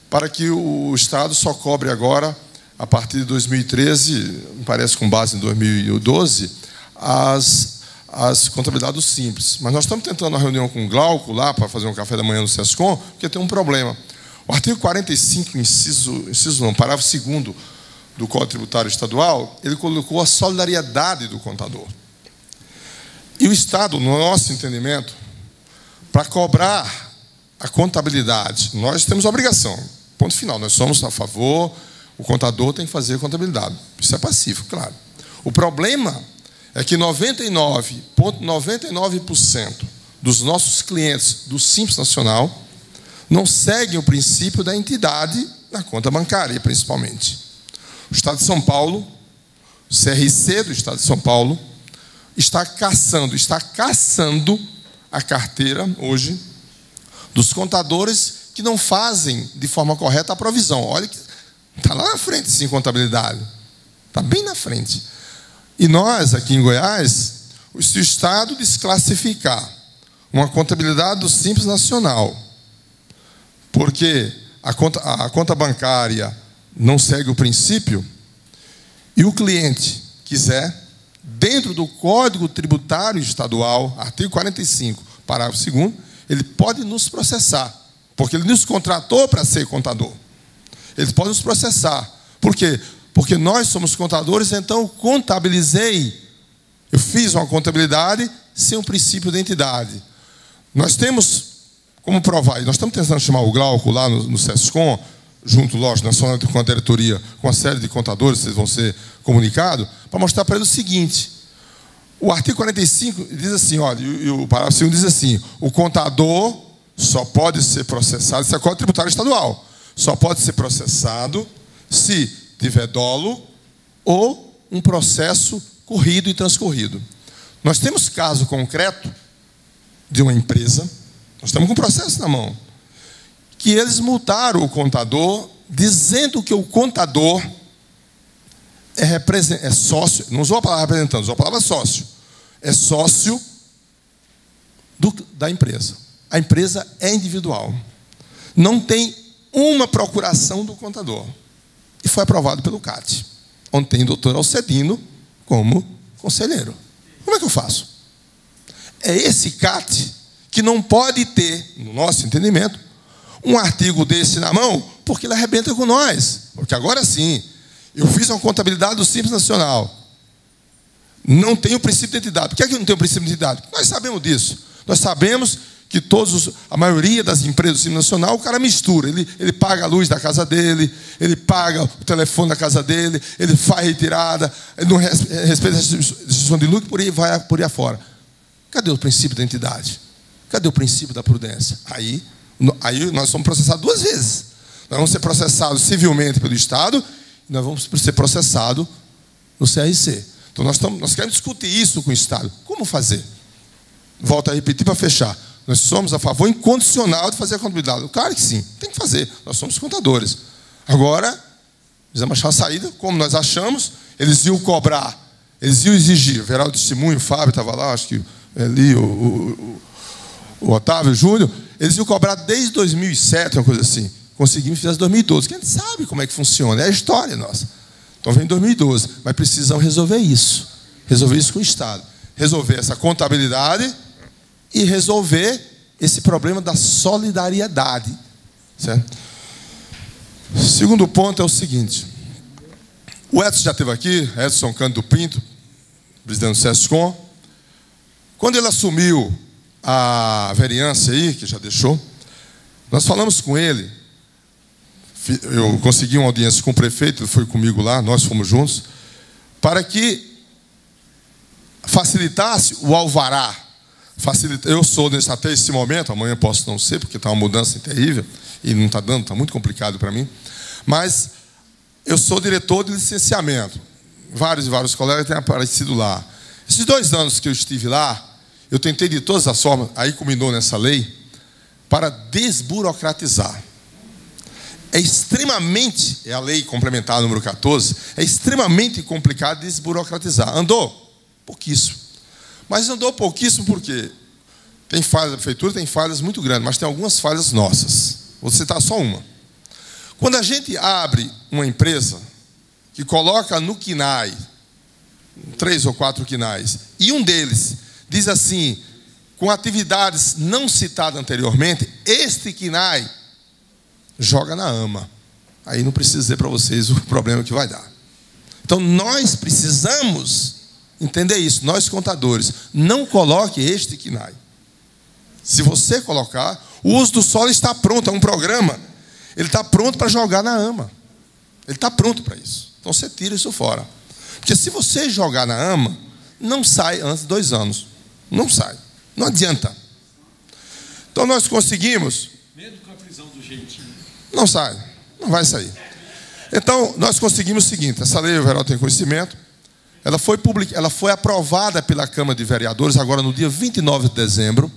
para que o Estado só cobre agora, a partir de 2013, me parece com base em 2012, as contabilidades simples. Mas nós estamos tentando uma reunião com o Glauco lá, para fazer um café da manhã no SESCOM, porque tem um problema. O artigo 45, parágrafo 2º do Código Tributário Estadual, ele colocou a solidariedade do contador. E o Estado, no nosso entendimento, para cobrar a contabilidade, nós temos obrigação. Ponto final, nós somos a favor, o contador tem que fazer a contabilidade. Isso é pacífico, claro. O problema é que 99,99% dos nossos clientes do Simples Nacional não seguem o princípio da entidade na conta bancária, principalmente. O Estado de São Paulo, o CRC do Estado de São Paulo, está caçando a carteira, hoje, dos contadores que não fazem de forma correta a provisão. Olha que está lá na frente, sim, contabilidade. Está bem na frente. E nós, aqui em Goiás, se o Estado desclassificar uma contabilidade do Simples Nacional, porque a conta bancária não segue o princípio, e o cliente quiser, dentro do Código Tributário Estadual, artigo 45, parágrafo 2º, ele pode nos processar, porque ele nos contratou para ser contador. Ele pode nos processar. Por quê? Porque nós somos contadores, então eu contabilizei, eu fiz uma contabilidade sem o princípio da entidade. Nós temos como provar, nós estamos tentando chamar o Glauco lá no SESCOM, junto, lógico, com a diretoria, com uma série de contadores, vocês vão ser comunicados, para mostrar para ele o seguinte: o artigo 45 diz assim, olha, e o parágrafo 2º diz assim: o contador só pode ser processado, isso é Código Tributário Estadual, só pode ser processado se tiver dolo ou um processo corrido e transcorrido. Nós temos caso concreto de uma empresa, nós estamos com um processo na mão, que eles multaram o contador, dizendo que o contador é sócio, não usou a palavra representante, usou a palavra sócio, é sócio da empresa. A empresa é individual. Não tem uma procuração do contador. E foi aprovado pelo CAT, onde tem o doutor Alcedino como conselheiro. Como é que eu faço? É esse CAT que não pode ter, no nosso entendimento, um artigo desse na mão, porque ele arrebenta com nós. Porque agora sim, eu fiz uma contabilidade do Simples Nacional. Não tem o princípio de entidade. Por que é que não tem o princípio de entidade? Nós sabemos disso. Nós sabemos que a maioria das empresas do Simples Nacional, o cara mistura. Ele paga a luz da casa dele, ele paga o telefone da casa dele, ele faz retirada, ele não respeita a restrição de lucro, por aí vai por aí afora. Cadê o princípio da entidade? Cadê o princípio da prudência? Aí nós somos processados 2 vezes. Nós vamos ser processados civilmente pelo Estado e nós vamos ser processados no CRC. Então nós queremos discutir isso com o Estado. Como fazer? Volto a repetir para fechar. Nós somos a favor incondicional de fazer a contabilidade. Claro que sim, tem que fazer. Nós somos contadores. Agora, precisamos achar a saída, como nós achamos, eles iam cobrar, eles iam exigir. O Veraldo testemunho, o Fábio estava lá, acho que ali, o Otávio, o Júnior, eles iam cobrar desde 2007, uma coisa assim. Conseguimos fazer em 2012, que a gente sabe como é que funciona, é a história nossa. Então vem em 2012, mas precisamos resolver isso com o Estado. Resolver essa contabilidade e resolver esse problema da solidariedade. Certo? Segundo ponto é o seguinte: o Edson já esteve aqui, Edson Cândido Pinto, presidente do SESCOM. Quando ele assumiu a vereança aí, que já deixou, nós falamos com ele. Eu consegui uma audiência com o prefeito, ele foi comigo lá, nós fomos juntos, para que facilitasse o alvará. Eu sou até esse momento, amanhã posso não ser, porque está uma mudança terrível, e não está dando, está muito complicado para mim, mas eu sou diretor de licenciamento. Vários e vários colegas têm aparecido lá. Esses 2 anos que eu estive lá, eu tentei de todas as formas, aí culminou nessa lei, para desburocratizar. É extremamente, é a lei complementar número 14, é extremamente complicado desburocratizar. Andou? Pouquíssimo. Mas andou pouquíssimo por quê? Tem falhas da prefeitura, tem falhas muito grandes, mas tem algumas falhas nossas. Vou citar só uma. Quando a gente abre uma empresa que coloca no KNAI, 3 ou 4 KNAIs, e um deles diz assim, com atividades não citadas anteriormente, este KNAI joga na AMA. Aí não preciso dizer para vocês o problema que vai dar. Então nós precisamos entender isso, nós contadores, não coloque este KNAI. Se você colocar, o uso do solo está pronto, é um programa, ele está pronto para jogar na AMA. Ele está pronto para isso. Então você tira isso fora. Porque se você jogar na AMA, não sai antes de 2 anos. Não sai. Não adianta. Então nós conseguimos. Mesmo com a prisão do jeitinho. Não sai. Não vai sair. Então nós conseguimos o seguinte: essa lei, o Everaldo tem conhecimento, ela foi aprovada pela Câmara de Vereadores agora no dia 29 de dezembro.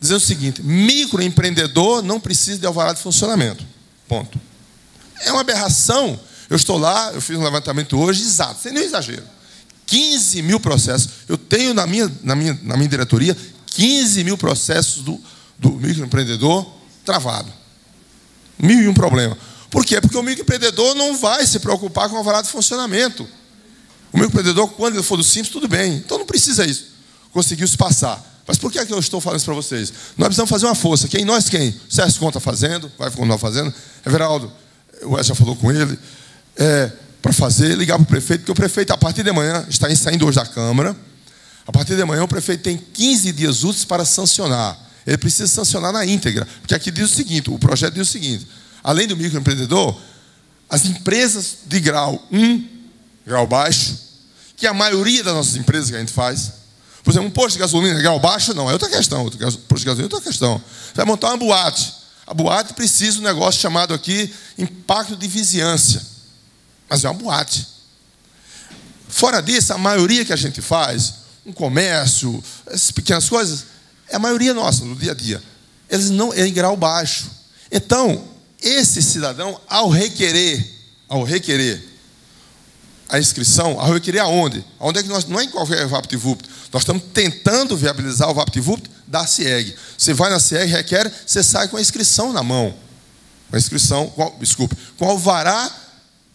Dizendo o seguinte: microempreendedor não precisa de alvará de funcionamento. Ponto. É uma aberração. Eu estou lá, eu fiz um levantamento hoje, exato, sem nenhum exagero. 15 mil processos. Eu tenho na minha diretoria 15 mil processos do microempreendedor travado. 1001 problema. Por quê? Porque o microempreendedor não vai se preocupar com o alvará de funcionamento. O microempreendedor, quando ele for do Simples, tudo bem. Então não precisa isso. Conseguiu se passar. Mas por que é que eu estou falando isso para vocês? Nós precisamos fazer uma força. Quem? Nós quem? O Sérgio Conta fazendo, vai continuar fazendo. Everaldo, o Wes já falou com ele. Para fazer, ligar para o prefeito, porque o prefeito, a partir de manhã, está saindo hoje da Câmara. A partir de manhã, o prefeito tem 15 dias úteis para sancionar. Ele precisa sancionar na íntegra. Porque aqui diz o seguinte: o projeto diz o seguinte: além do microempreendedor, as empresas de grau 1, grau baixo, que é a maioria das nossas empresas que a gente faz. Por exemplo, um posto de gasolina grau baixo, não, é outra questão. Posto de gasolina é outra questão. Você vai montar uma boate. A boate precisa de um negócio chamado aqui impacto de vizinhança. Mas é uma boate. Fora disso, a maioria que a gente faz, um comércio, essas pequenas coisas, é a maioria nossa, no dia a dia. Eles não é em grau baixo. Então, esse cidadão, ao requerer a inscrição, ao requerer aonde? Aonde é que nós, não é em qualquer VaptVupt, nós estamos tentando viabilizar o VaptVupt da CIEG. Você vai na CIEG, requer, você sai com a inscrição na mão. Com a inscrição, com alvará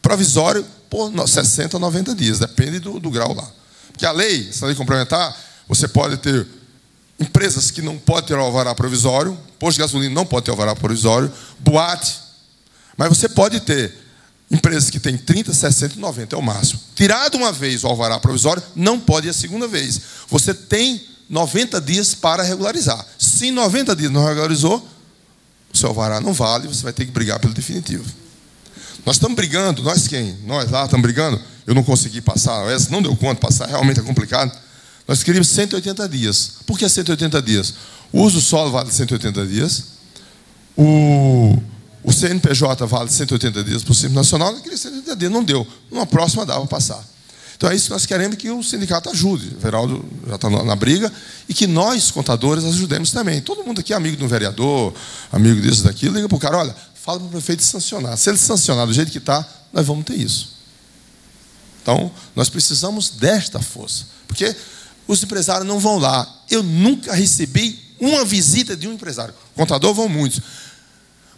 provisório por 60 ou 90 dias, depende do grau lá. Porque a lei, essa lei complementar, você pode ter empresas que não podem ter alvará provisório, posto de gasolina não pode ter alvará provisório, boate, mas você pode ter empresas que têm 30, 60 e 90, é o máximo. Tirado uma vez o alvará provisório, não pode ir a segunda vez. Você tem 90 dias para regularizar. Se em 90 dias não regularizou, o seu alvará não vale, você vai ter que brigar pelo definitivo. Nós estamos brigando, nós quem? Nós lá estamos brigando. Eu não consegui passar, essa não deu conta de passar, realmente é complicado. Nós queríamos 180 dias. Por que 180 dias? O uso do solo vale 180 dias. O CNPJ vale 180 dias para o Simples Nacional. Eu queria 180 dias, não deu. Numa próxima dava para passar. Então é isso que nós queremos, que o sindicato ajude. O Everaldo já está na briga. E que nós, contadores, ajudemos também. Todo mundo aqui é amigo de um vereador, amigo disso, daquilo. Liga para o cara, olha, fala para o prefeito sancionar. Se ele sancionar do jeito que está, nós vamos ter isso. Então, nós precisamos desta força. Porque os empresários não vão lá. Eu nunca recebi uma visita de um empresário. Contador vão muitos.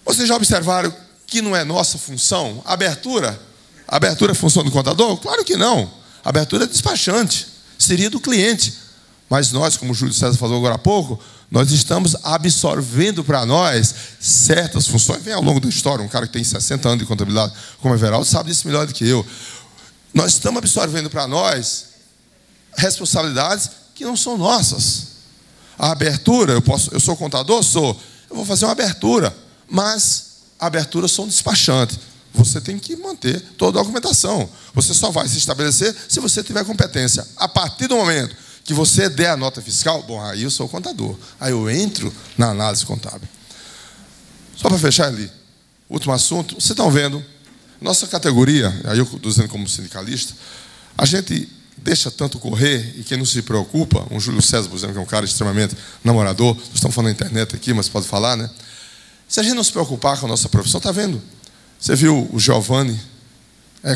Vocês já observaram que não é nossa função? A abertura é função do contador? Claro que não. A abertura é despachante. Seria do cliente. Mas nós, como o Júlio César falou agora há pouco, nós estamos absorvendo para nós certas funções. Vem ao longo da história, um cara que tem 60 anos de contabilidade, como Everaldo, sabe disso melhor do que eu. Nós estamos absorvendo para nós responsabilidades que não são nossas. A abertura, eu sou contador? Sou. Eu vou fazer uma abertura, mas a abertura eu sou um despachante. Você tem que manter toda a documentação. Você só vai se estabelecer se você tiver competência. A partir do momento que você der a nota fiscal, bom, aí eu sou contador. Aí eu entro na análise contábil. Só para fechar ali, último assunto, vocês estão vendo Nossa categoria, aí eu estou dizendo como sindicalista, a gente deixa tanto correr, e quem não se preocupa, um Júlio César, por exemplo, que é um cara extremamente namorador, nós estamos falando na internet aqui, mas pode falar, né? Se a gente não se preocupar com a nossa profissão, está vendo? Você viu o Giovanni,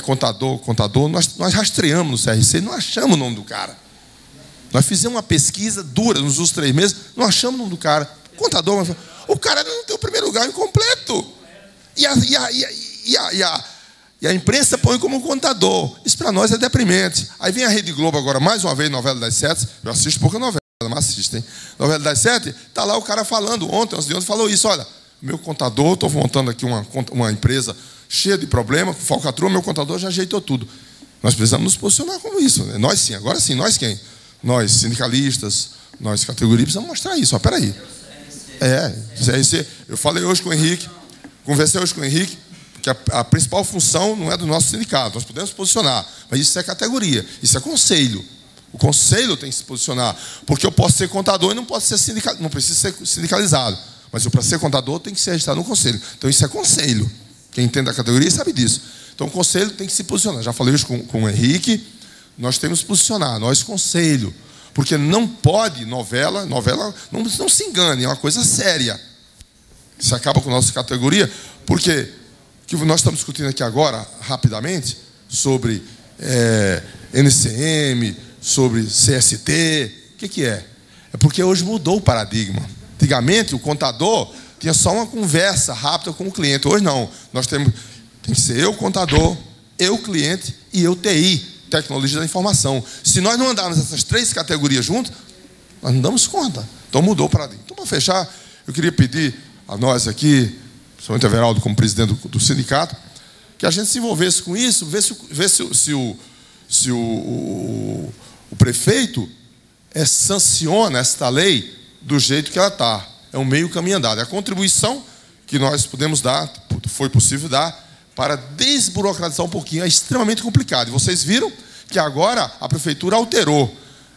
contador, nós rastreamos no CRC e não achamos o nome do cara. Nós fizemos uma pesquisa dura nos últimos 3 meses, não achamos o nome do cara. Contador, o cara não tem o primeiro lugar incompleto. E a imprensa põe como contador. Isso para nós é deprimente. Aí vem a Rede Globo agora, mais uma vez, novela das 7. Eu assisto pouca novela, mas assisto, hein? Novela das 7, está lá o cara falando, antes de ontem, falou isso, olha, meu contador, estou montando aqui uma empresa cheia de problemas, com falcatrua, meu contador já ajeitou tudo. Nós precisamos nos posicionar como isso. Né? Nós sim, agora sim, nós quem? Nós sindicalistas, nós categoria, precisamos mostrar isso. Peraí. Eu falei hoje com o Henrique, conversei hoje com o Henrique, que a principal função não é do nosso sindicato, nós podemos posicionar, mas isso é categoria, isso é conselho. O conselho tem que se posicionar, porque eu posso ser contador e não posso ser não preciso ser sindicalizado, mas para ser contador tem que ser registrado no conselho. Então isso é conselho. Quem entende a categoria sabe disso. Então o conselho tem que se posicionar. Já falei hoje com o Henrique, nós temos que posicionar, nós conselho, porque não pode novela não se engane, é uma coisa séria. Isso acaba com a nossa categoria, porque que nós estamos discutindo aqui agora, rapidamente, sobre NCM, sobre CST. O que é? É porque hoje mudou o paradigma. Antigamente, o contador tinha só uma conversa rápida com o cliente. Hoje não. Nós tem que ser eu, contador, eu, cliente, e eu, TI, tecnologia da informação. Se nós não andarmos essas 3 categorias juntas, nós não damos conta. Então mudou o paradigma. Então, para fechar, eu queria pedir a nós aqui, principalmente a Everaldo como presidente do sindicato, que a gente se envolvesse com isso, ver se o prefeito sanciona esta lei do jeito que ela está. É um meio caminho andado. É a contribuição que nós podemos dar, foi possível dar, para desburocratizar um pouquinho. É extremamente complicado. E vocês viram que agora a prefeitura alterou.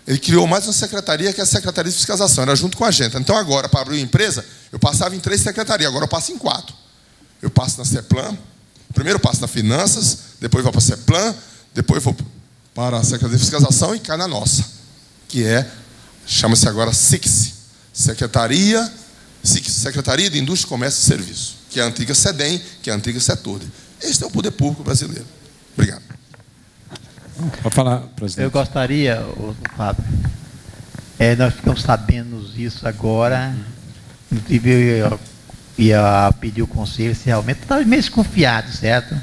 Ele criou mais uma secretaria, que é a Secretaria de Fiscalização, era junto com a gente. Então agora, para abrir uma empresa, eu passava em 3 secretarias, agora eu passo em 4. Eu passo na CEPLAN, primeiro eu passo na Finanças, depois vou para a CEPLAN, depois vou para a Secretaria de Fiscalização e cai na nossa, que chama-se agora SICS, Secretaria de Indústria, Comércio e Serviço, que é a antiga SEDEM, que é a antiga Setode. Este é o poder público brasileiro. Obrigado. Pode falar, presidente. Eu gostaria, Fábio, nós ficamos sabendo isso agora, inclusive eu ia pedir o conselho se realmente estava meio desconfiado, certo?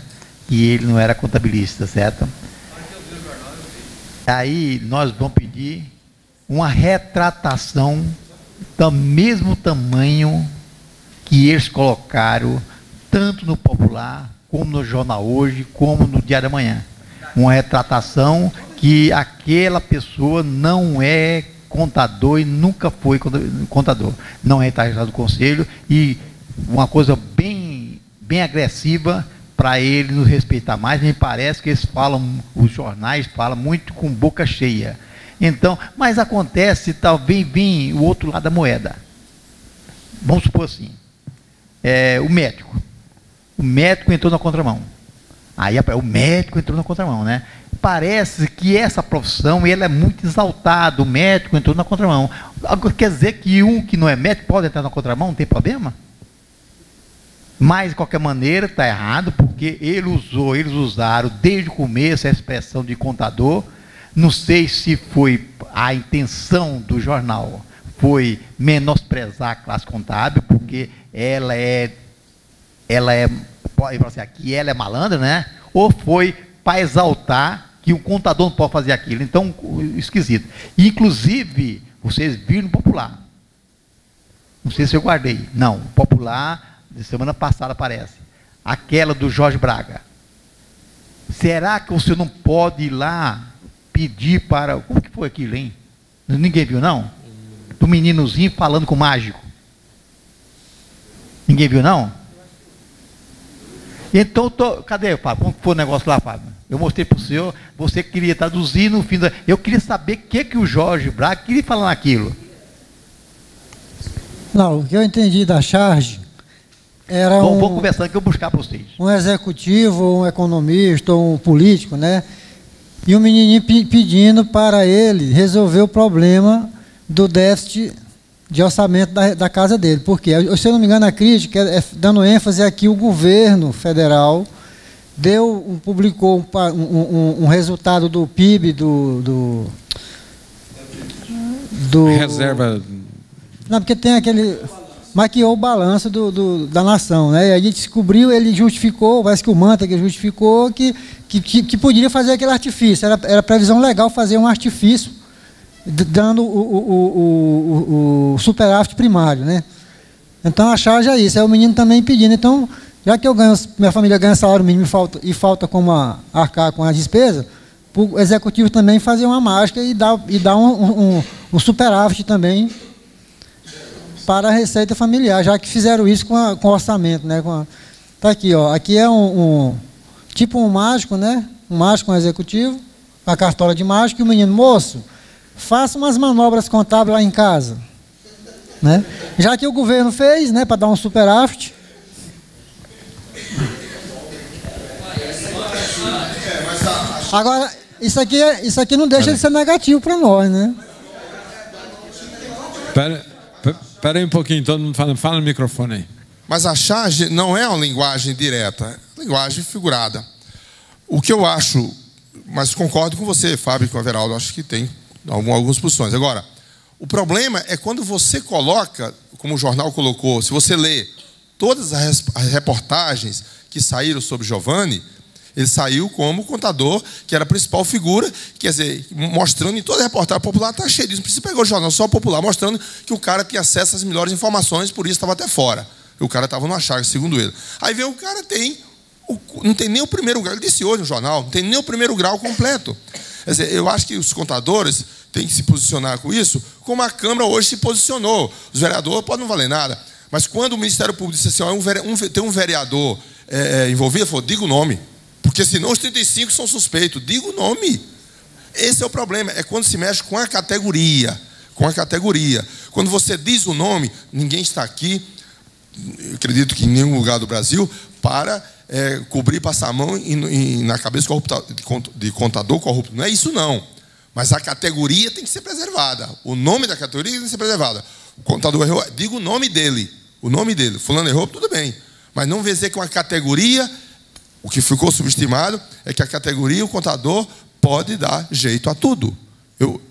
Que ele não era contabilista, certo? Aí nós vamos pedir uma retratação do mesmo tamanho que eles colocaram, tanto no Popular, como no Jornal Hoje, como no Diário da Manhã. Uma retratação que aquela pessoa não é contador e nunca foi contador. Não é registrado do Conselho e uma coisa bem agressiva para ele nos respeitar mais. Me parece que eles os jornais falam muito com boca cheia. Então, mas acontece, talvez vem o outro lado da moeda. Vamos supor assim, o médico entrou na contramão. Aí o médico entrou na contramão, né? Parece que essa profissão ele é muito exaltada. O médico entrou na contramão. Quer dizer que que não é médico pode entrar na contramão, não tem problema? Mas, de qualquer maneira, está errado, porque eles usaram desde o começo a expressão de contador. Não sei se foi a intenção do jornal, foi menosprezar a classe contábil, porque ela é aqui ela é malandra, né? Ou foi para exaltar que um contador não pode fazer aquilo. Então, esquisito. Inclusive, vocês viram no Popular. Não sei se eu guardei. Não, o Popular, de semana passada parece. Aquela do Jorge Braga. Será que o senhor não pode ir lá pedir para... Como que foi aquilo, hein? Ninguém viu, não? Do meninozinho falando com o mágico. Ninguém viu, não? Então, cadê, Fábio? Como foi o negócio lá, Fábio? Eu mostrei para o senhor, você queria traduzir no fim da... Eu queria saber o que o Jorge Braga queria falar naquilo. Não, o que eu entendi da charge, era Vamos conversando que eu vou buscar para vocês. Um executivo, um economista, um político, né? E o menininho pedindo para ele resolver o problema do déficit de orçamento da casa dele. Por quê? Se eu não me engano, a crítica é dando ênfase aqui, o governo federal publicou um resultado do PIB do reserva. Não, porque tem aquele... maquiou o balanço da nação, né? E a gente descobriu, ele justificou, parece que o Mantega justificou que poderia fazer aquele artifício. Era previsão legal fazer um artifício dando o superávit primário, né? Então a charge é isso. Aí o menino também pedindo. Então, já que minha família ganha salário mínimo e falta como arcar com a despesa, o executivo também fazer uma mágica e dar um superávit também para a receita familiar, já que fizeram isso com o orçamento, né? Tá aqui, ó. Aqui é tipo um mágico, né? Um mágico, um executivo, a cartola de mágico, e o menino, moço, faça umas manobras contábeis lá em casa, né? Já que o governo fez, né? Para dar um superávit. Agora, isso aqui não deixa de ser negativo para nós, né? Espera aí um pouquinho, todo mundo fala no microfone aí. Mas a charge não é uma linguagem direta, é uma linguagem figurada. O que eu acho, mas concordo com você, Fábio, com o Everaldo, acho que tem algumas posições. Agora, o problema é quando você coloca, como o jornal colocou, se você lê todas as reportagens que saíram sobre Giovanni, ele saiu como contador, que era a principal figura, quer dizer, mostrando em toda a reportagem popular, está cheio disso. Não precisa pegar o jornal só popular, mostrando que o cara tinha acesso às melhores informações, por isso estava até fora. O cara estava numa charge, segundo ele. Aí vem o cara, não tem nem o primeiro grau, ele disse hoje no jornal, não tem nem o primeiro grau completo. Quer dizer, eu acho que os contadores têm que se posicionar com isso, como a Câmara hoje se posicionou. Os vereadores podem não valer nada, mas quando o Ministério Público disse assim, tem um vereador envolvido, falou, diga o nome. Porque senão os 35 são suspeitos. Diga o nome. Esse é o problema. É quando se mexe com a categoria. Com a categoria. Quando você diz o nome, ninguém está aqui, eu acredito que em nenhum lugar do Brasil, para cobrir, passar a mão na cabeça de contador corrupto. Não é isso, não. Mas a categoria tem que ser preservada. O nome da categoria tem que ser preservada. O contador errou, diga o nome dele. O nome dele. Fulano errou, tudo bem. Mas não dizer que uma categoria... O que ficou subestimado é que a categoria, o contador, pode dar jeito a tudo.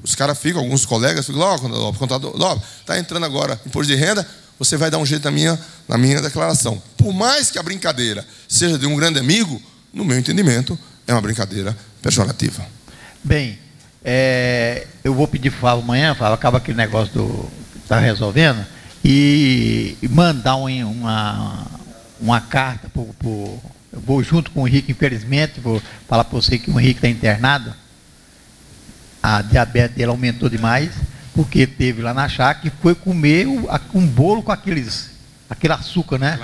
Os caras ficam, alguns colegas ficam, contador, está entrando agora imposto de renda, você vai dar um jeito na minha declaração. Por mais que a brincadeira seja de um grande amigo, no meu entendimento, é uma brincadeira pejorativa. Bem, eu vou pedir para o Fábio amanhã, Fábio, acaba aquele negócio que está resolvendo, e mandar uma carta para o... Eu vou junto com o Henrique, infelizmente, vou falar para você que o Henrique está internado. A diabetes dele aumentou demais, porque ele teve lá na chácara e foi comer um bolo com aquele açúcar, né?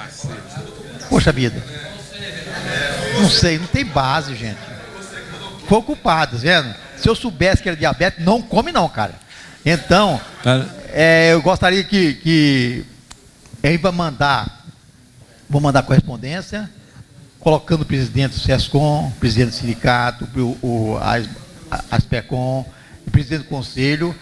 Poxa vida. Não sei, não tem base, gente. Foi culpado, tá vendo? Se eu soubesse que era diabetes, não come não, cara. Então, eu gostaria que ele vai vou mandar correspondência, colocando o presidente do SESCOM, o presidente do sindicato, a ASPECOM, o presidente do conselho,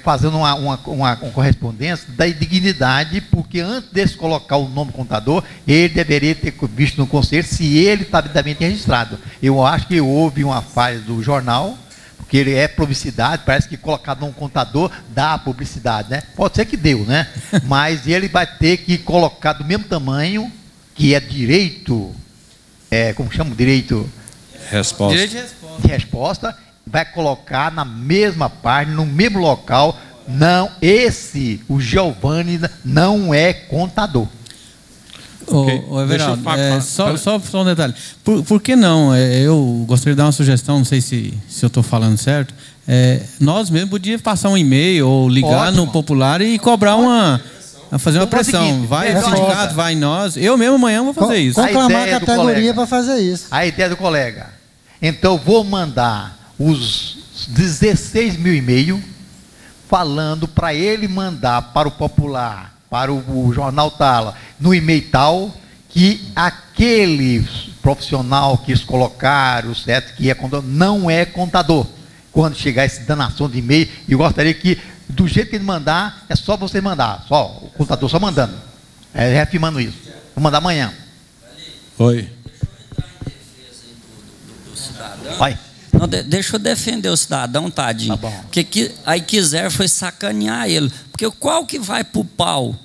fazendo uma correspondência da indignidade, porque antes de colocar o nome do contador, ele deveria ter visto no conselho se ele está devidamente registrado. Eu acho que houve uma falha do jornal, porque ele é publicidade, parece que colocado num contador dá publicidade, né? Pode ser que deu, né? Mas ele vai ter que colocar do mesmo tamanho, que é direito, como chama? Direito de resposta, vai colocar na mesma página, no mesmo local. Não, o Giovanni não é contador. Ô Everaldo, só um detalhe. Por que não? Eu gostaria de dar uma sugestão, não sei se eu estou falando certo. Nós mesmos podíamos passar um e-mail ou ligar no Popular e cobrar fazer uma pressão. Vai no sindicato, vai em nós. Eu mesmo amanhã vou fazer isso. Conclamar a categoria para fazer isso. A ideia do colega. Então, vou mandar os 16 mil e-mails falando para ele mandar para o Popular para o jornal tal, no e-mail tal, que aquele profissional que eles colocaram, certo, que é contador, não é contador. Quando chegar essa danação de e-mail, eu gostaria que, do jeito que ele mandar, é só você mandar, só o contador só mandando, reafirmando isso. Vou mandar amanhã. Oi. Vai. Não, deixa eu defender o cidadão, tadinho. Tá bom. Porque aí quiser foi sacanear ele. Porque qual que vai pro pau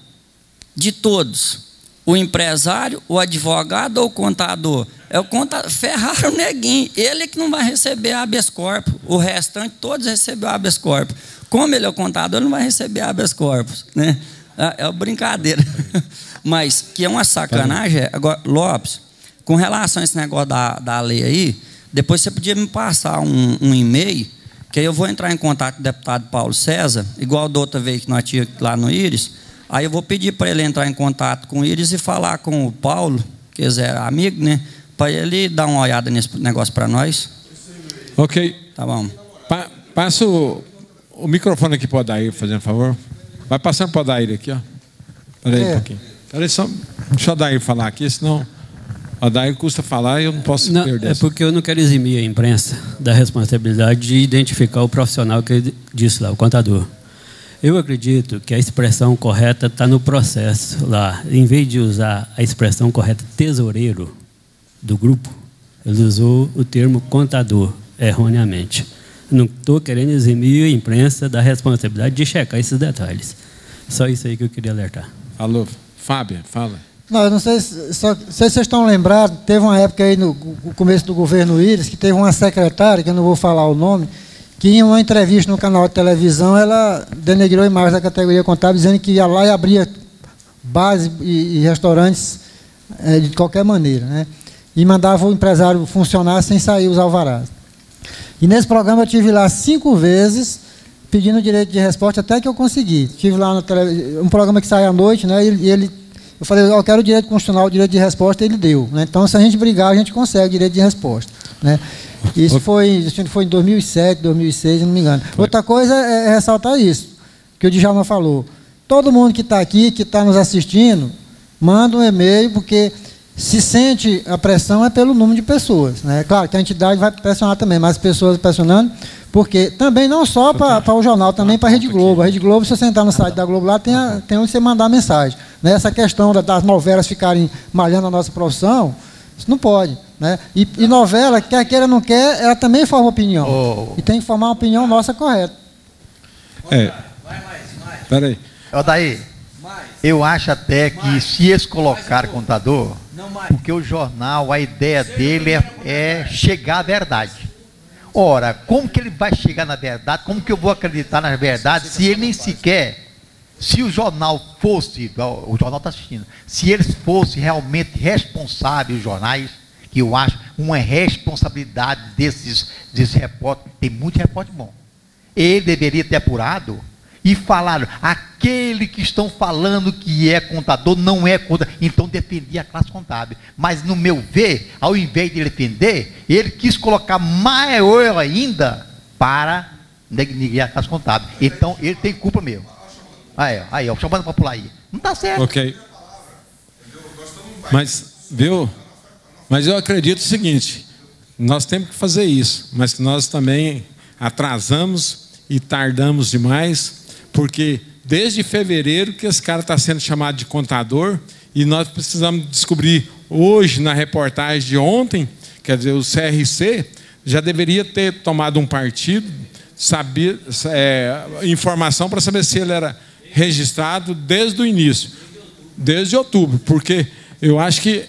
de todos? O empresário, o advogado ou o contador? É o contador. Ferraram o neguinho. Ele que não vai receber habeas corpus. O restante, todos recebeu habeas corpus. Como ele é o contador, ele não vai receber habeas corpus, né? É uma brincadeira. Mas que é uma sacanagem. Agora, Lopes, com relação a esse negócio da lei aí, depois você podia me passar um e-mail, que aí eu vou entrar em contato com o deputado Paulo César, igual da outra vez que nós tínhamos lá no Íris. Aí eu vou pedir para ele entrar em contato com o Íris e falar com o Paulo, que é amigo, né? Para ele dar uma olhada nesse negócio para nós. Ok. Tá bom. Passa o microfone aqui para o Adair, fazendo favor. Vai passando para o Adair aqui, ó. Espera aí um pouquinho. Espera aí só. Deixa o Adair falar aqui, senão o Adair custa falar e eu não posso perder. É porque eu não quero eximir a imprensa da responsabilidade de identificar o profissional que ele disse lá, o contador. Eu acredito que a expressão correta está no processo lá. Em vez de usar a expressão correta tesoureiro do grupo, ele usou o termo contador erroneamente. Não estou querendo eximir a imprensa da responsabilidade de checar esses detalhes. Só isso aí que eu queria alertar. Alô, Fábio, fala. Não, eu não sei se vocês estão lembrados, teve uma época aí no começo do governo Íris, que teve uma secretária, que eu não vou falar o nome, que em uma entrevista no canal de televisão, ela denegriu a imagem da categoria contábil, dizendo que ia lá e abria bares e restaurantes de qualquer maneira, né? E mandava o empresário funcionar sem sair os alvarás. E nesse programa eu tive lá 5 vezes pedindo direito de resposta até que eu consegui. Tive lá um programa que sai à noite, né? E eu falei, eu quero o direito constitucional, o direito de resposta, ele deu, né? Então, se a gente brigar, a gente consegue o direito de resposta, né? Isso foi em 2007, 2006, se não me engano. Outra coisa é ressaltar isso, que o Djalma falou. Todo mundo que está aqui, que está nos assistindo, manda um e-mail, porque se sente a pressão é pelo número de pessoas, né? Claro que a entidade vai pressionar também, mas as pessoas pressionando, porque também não só para o jornal, também para a Rede Globo. A Rede Globo, se você entrar no site da Globo lá, tem onde você mandar mensagem, né? Essa questão das novelas ficarem malhando a nossa profissão, isso não pode, né? E novela, quer queira ou não quer, ela também forma opinião. E tem que formar uma opinião nossa correta. Espera aí. Daí, eu acho até que se eles colocarem contador, porque o jornal, a ideia dele é chegar à verdade. Ora, como que ele vai chegar na verdade? Como que eu vou acreditar na verdade se ele nem sequer, se o jornal fosse, o jornal está assistindo, se eles fossem realmente responsáveis, os jornais, que eu acho uma responsabilidade desses repórteres, tem muito repórter bom. Ele deveria ter apurado e falaram, aquele que estão falando que é contador não é contador, então defendia a classe contábil. Mas no meu ver, ao invés de defender, ele quis colocar maior ainda para denegrir a classe contábil. Então ele tem culpa mesmo. Aí, ó, chamando para pular aí. Não está certo. Ok. Mas eu acredito o seguinte, nós temos que fazer isso, mas que nós também atrasamos e tardamos demais, porque desde fevereiro que esse cara está sendo chamado de contador e nós precisamos descobrir hoje, na reportagem de ontem, quer dizer, o CRC já deveria ter tomado um partido, informação para saber se ele era registrado desde o início, desde outubro, porque eu acho que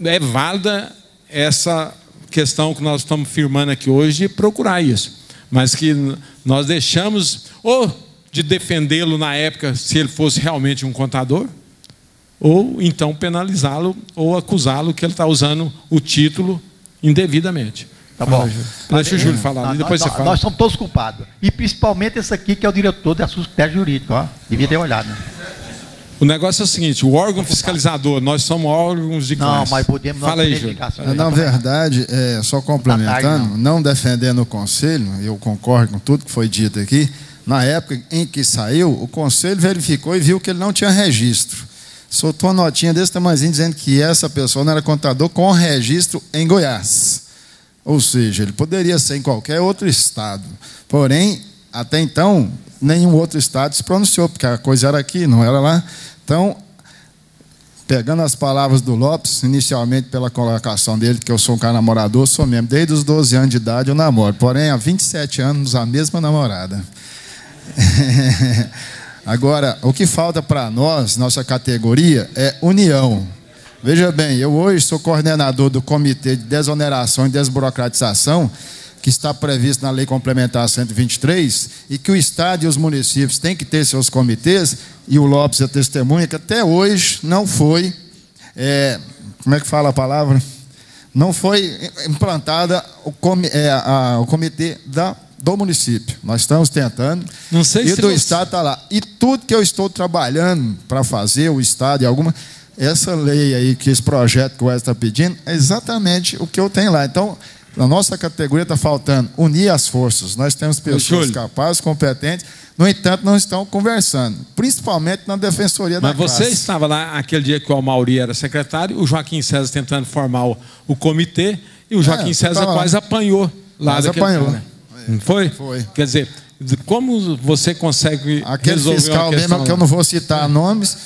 é válida essa questão que nós estamos firmando aqui hoje de procurar isso, mas que nós deixamos ou de defendê-lo na época se ele fosse realmente um contador, ou então penalizá-lo ou acusá-lo que ele está usando o título indevidamente. Tá bom. Deixa o Júlio falar, e depois você fala. Nós somos todos culpados. E principalmente esse aqui, que é o diretor da Sociedade Jurídica. Ó. Devia ter olhado. Né? O negócio é o seguinte, o órgão fiscalizador, nós somos órgãos de classe. Não, mas podemos... Fala aí, Júlio. Na verdade, só complementando, não defendendo o conselho, eu concordo com tudo que foi dito aqui, Na época em que saiu, o conselho verificou e viu que ele não tinha registro. Soltou uma notinha desse tamanhozinho dizendo que essa pessoa não era contador com registro em Goiás. Ou seja, ele poderia ser em qualquer outro estado. Porém, até então, nenhum outro estado se pronunciou, porque a coisa era aqui, não era lá. Então, pegando as palavras do Lopes, inicialmente pela colocação dele, que eu sou um cara namorador, sou mesmo. Desde os 12 anos de idade eu namoro. Porém, há 27 anos, a mesma namorada. Agora, o que falta para nós, nossa categoria, é união. Veja bem, eu hoje sou coordenador do Comitê de Desoneração e Desburocratização, que está previsto na Lei Complementar 123, e que o Estado e os municípios têm que ter seus comitês, e o Lopes é testemunha que até hoje não foi, como é que fala a palavra? Não foi implantada o comitê do município. Nós estamos tentando, não sei e se do você... Estado está lá. E tudo que eu estou trabalhando para fazer, o Estado e alguma... Essa lei aí, que esse projeto que o Wesley está pedindo, é exatamente o que eu tenho lá. Então, na nossa categoria está faltando unir as forças. Nós temos pessoas capazes, competentes, no entanto, não estão conversando, principalmente na Defensoria da Classe. Mas você estava lá aquele dia que o Mauri era secretário, o Joaquim César tentando formar o comitê, e o Joaquim César quase apanhou lá. Quase apanhou. Não foi? Foi. Quer dizer, como você consegue aquele resolver fiscal mesmo, que eu não vou citar nomes,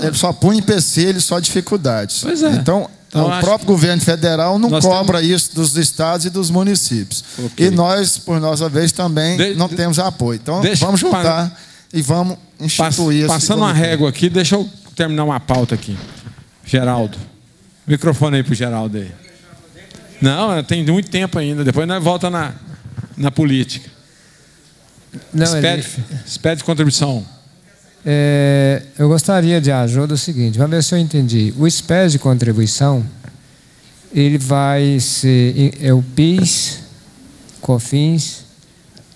ele só punha empecilho, só dificuldades. Pois é. Então o próprio governo federal não cobra isso dos estados e dos municípios. Okay. E nós, por nossa vez, também não temos apoio. Então, vamos juntar e vamos instituir passando uma régua aqui, deixa eu terminar uma pauta aqui. Geraldo. Microfone aí para o Geraldo aí. Não, tem muito tempo ainda. Depois nós voltamos na política. Não, SPED contribuição. Eu gostaria de ajuda o seguinte, vamos ver se eu entendi. O SPED de contribuição, ele vai ser o PIS, COFINS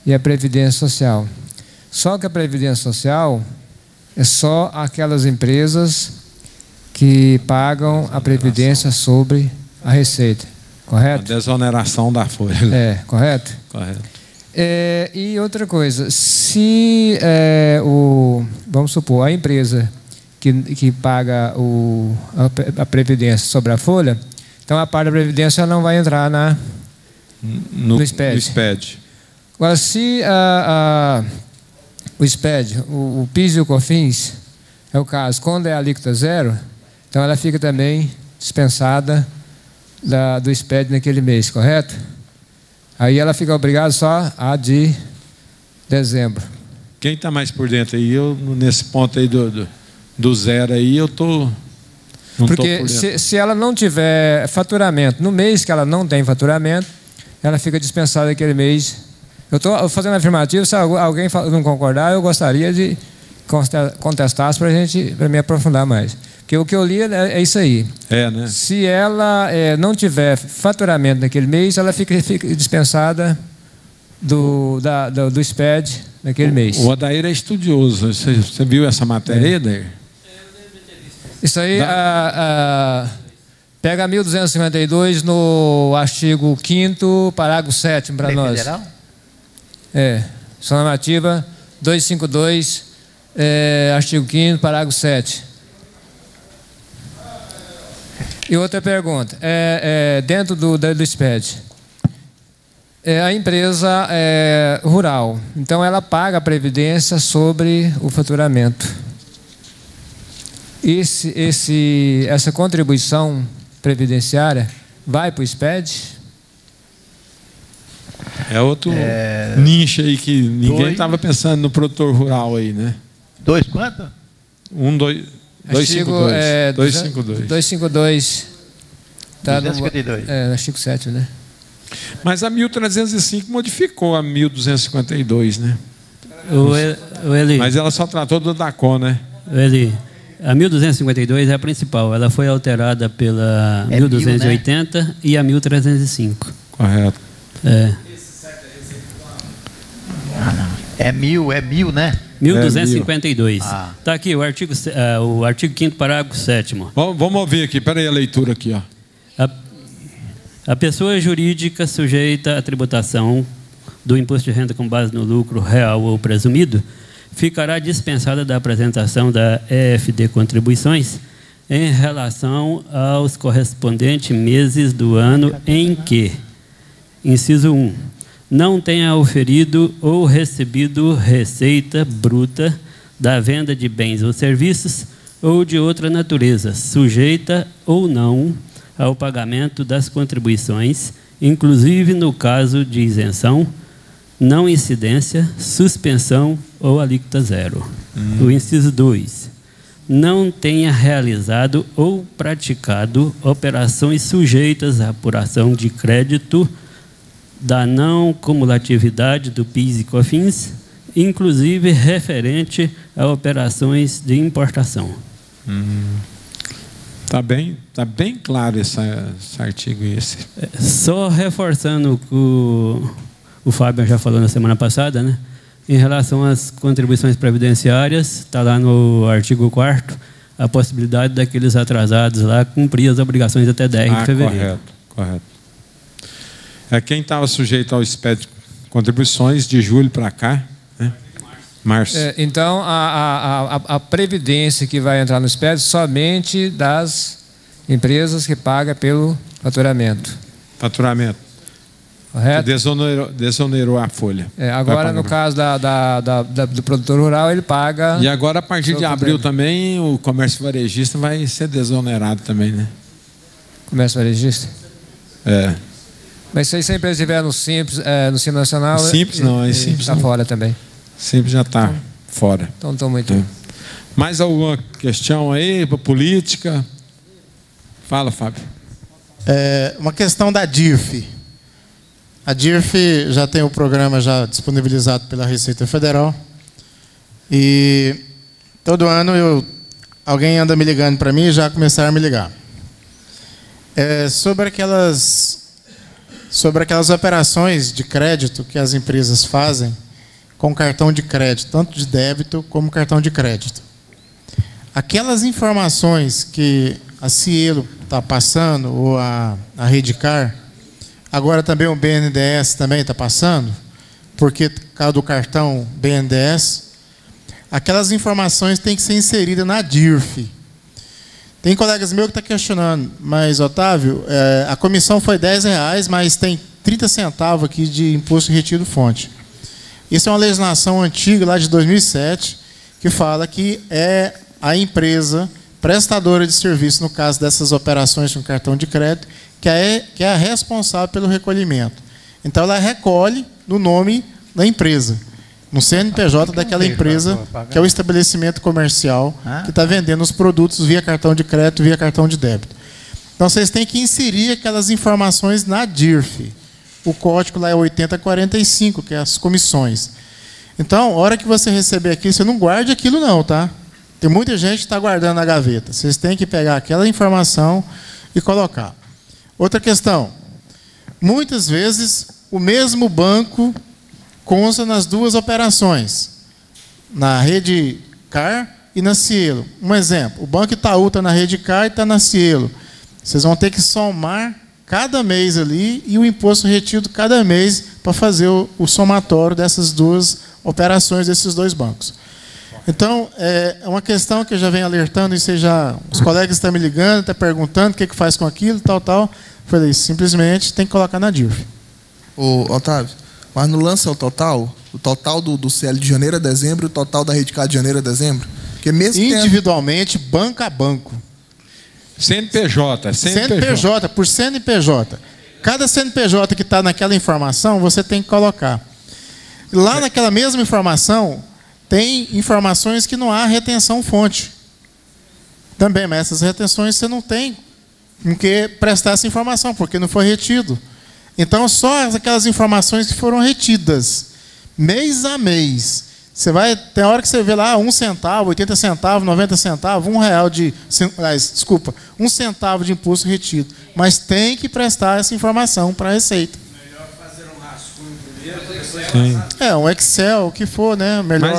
e a Previdência Social. Só que a Previdência Social é só aquelas empresas que pagam a Previdência sobre a receita, correto? A desoneração da folha. Correto? Correto. E outra coisa, se vamos supor, a empresa que paga a Previdência sobre a folha, então a parte da Previdência não vai entrar no SPED. Agora, se o SPED, o PIS e o COFINS, é o caso, quando é a alíquota zero, então ela fica também dispensada do SPED naquele mês, correto? Aí ela fica obrigada só a de dezembro. Quem está mais por dentro aí, nesse ponto aí do zero aí, eu estou... Porque se ela não tiver faturamento, no mês que ela não tem faturamento, ela fica dispensada aquele mês. Eu estou fazendo afirmativo, se alguém não concordar, eu gostaria de contestar para me aprofundar mais. Porque o que eu li é isso aí. Né? Se ela não tiver faturamento naquele mês, ela fica dispensada do SPED naquele mês. O Adair é estudioso. Você viu essa matéria, Adair? Isso aí, pega 1252 no artigo 5º, parágrafo 7º para nós. Federal? Sua normativa 252, artigo 5º, parágrafo 7º. E outra pergunta, dentro do SPED, a empresa rural, então ela paga a previdência sobre o faturamento. Essa contribuição previdenciária vai para o SPED? É outro nicho aí que ninguém estava pensando no produtor rural aí, né? 2 quanto? 252. 252. Tá 252. No artigo 7, né? Mas a 1305 modificou a 1252, né? Mas ela só tratou do DACON, né? A 1252 é a principal. Ela foi alterada pela 1280 né? E a 1305. Correto. É mil, né? 1252. Está aqui o artigo 5º, parágrafo 7º. Vamos ouvir aqui, peraí a leitura aqui. Ó. A pessoa jurídica sujeita à tributação do imposto de renda com base no lucro real ou presumido, ficará dispensada da apresentação da EFD Contribuições em relação aos correspondentes meses do ano em que, inciso 1, não tenha oferido ou recebido receita bruta da venda de bens ou serviços ou de outra natureza, sujeita ou não ao pagamento das contribuições, inclusive no caso de isenção, não incidência, suspensão ou alíquota zero. O inciso 2. Não tenha realizado ou praticado operações sujeitas à apuração de crédito da não cumulatividade do PIS e COFINS, inclusive referente a operações de importação. Tá bem claro esse artigo. Só reforçando o que o Fábio já falou na semana passada, né? Em relação às contribuições previdenciárias, está lá no artigo 4º, a possibilidade daqueles atrasados lá cumprir as obrigações até 10 de fevereiro. Correto. Quem estava sujeito ao SPED de contribuições de julho para cá, né? Março. Então, a previdência que vai entrar no SPED somente das empresas que pagam pelo faturamento. Correto? Desonerou a folha. Agora, no caso do produtor rural, ele paga... E agora, a partir de abril também, o comércio varejista vai ser desonerado também, né? Comércio varejista? Mas se a empresa estiver no Simples Nacional... Simples não, é Simples. Está fora também. Simples já está fora. Então, estou muito... Mais alguma questão aí, política? Fala, Fábio. Uma questão da DIRF. A DIRF já tem o programa já disponibilizado pela Receita Federal. E todo ano alguém anda me ligando para mim e já começaram a me ligar. Sobre aquelas operações de crédito que as empresas fazem com cartão de crédito, tanto de débito como cartão de crédito. Aquelas informações que a Cielo está passando, ou a Redcar, agora também o BNDES também está passando, porque por causa do cartão BNDES, aquelas informações têm que ser inseridas na DIRF. Tem colegas meus que estão questionando, mas, Otávio, a comissão foi R$10, mas tem 30 centavos aqui de imposto retido fonte. Isso é uma legislação antiga, lá de 2007, que fala que é a empresa prestadora de serviço, no caso dessas operações com cartão de crédito, que é a responsável pelo recolhimento. Então, ela recolhe no nome da empresa, no CNPJ daquela empresa, que é o estabelecimento comercial que está vendendo os produtos via cartão de crédito, via cartão de débito. Então, vocês têm que inserir aquelas informações na DIRF. O código lá é 8045, que é as comissões. Então, a hora que você receber aquilo, você não guarde aquilo não, tá? Tem muita gente que está guardando na gaveta. Vocês têm que pegar aquela informação e colocar. Outra questão. Muitas vezes, o mesmo banco consta nas duas operações. Na Redcar e na Cielo. Um exemplo. O Banco Itaú está na Redcar e está na Cielo. Vocês vão ter que somar cada mês ali e o imposto retido cada mês para fazer o somatório dessas duas operações desses dois bancos. Então, é uma questão que eu já venho alertando, e os colegas estão me ligando, estão perguntando o que faz com aquilo, tal. Falei, simplesmente tem que colocar na DIRF. Otávio, mas não lança o total do CL de janeiro a dezembro e o total da Redcar de janeiro a dezembro? Porque mesmo individualmente, banco a banco. CNPJ. Por CNPJ. Cada CNPJ que está naquela informação, você tem que colocar. Lá naquela mesma informação, tem informações que não há retenção fonte. Também, mas essas retenções você não tem com que prestar essa informação, porque não foi retido. Então, só aquelas informações que foram retidas, mês a mês. Tem hora que você vê lá 1 centavo, 80 centavos, 90 centavos, R$1 centavo de imposto retido. Mas tem que prestar essa informação para a Receita. Melhor fazer um rascunho primeiro, depois um Excel, o que for, né? Melhor. Mas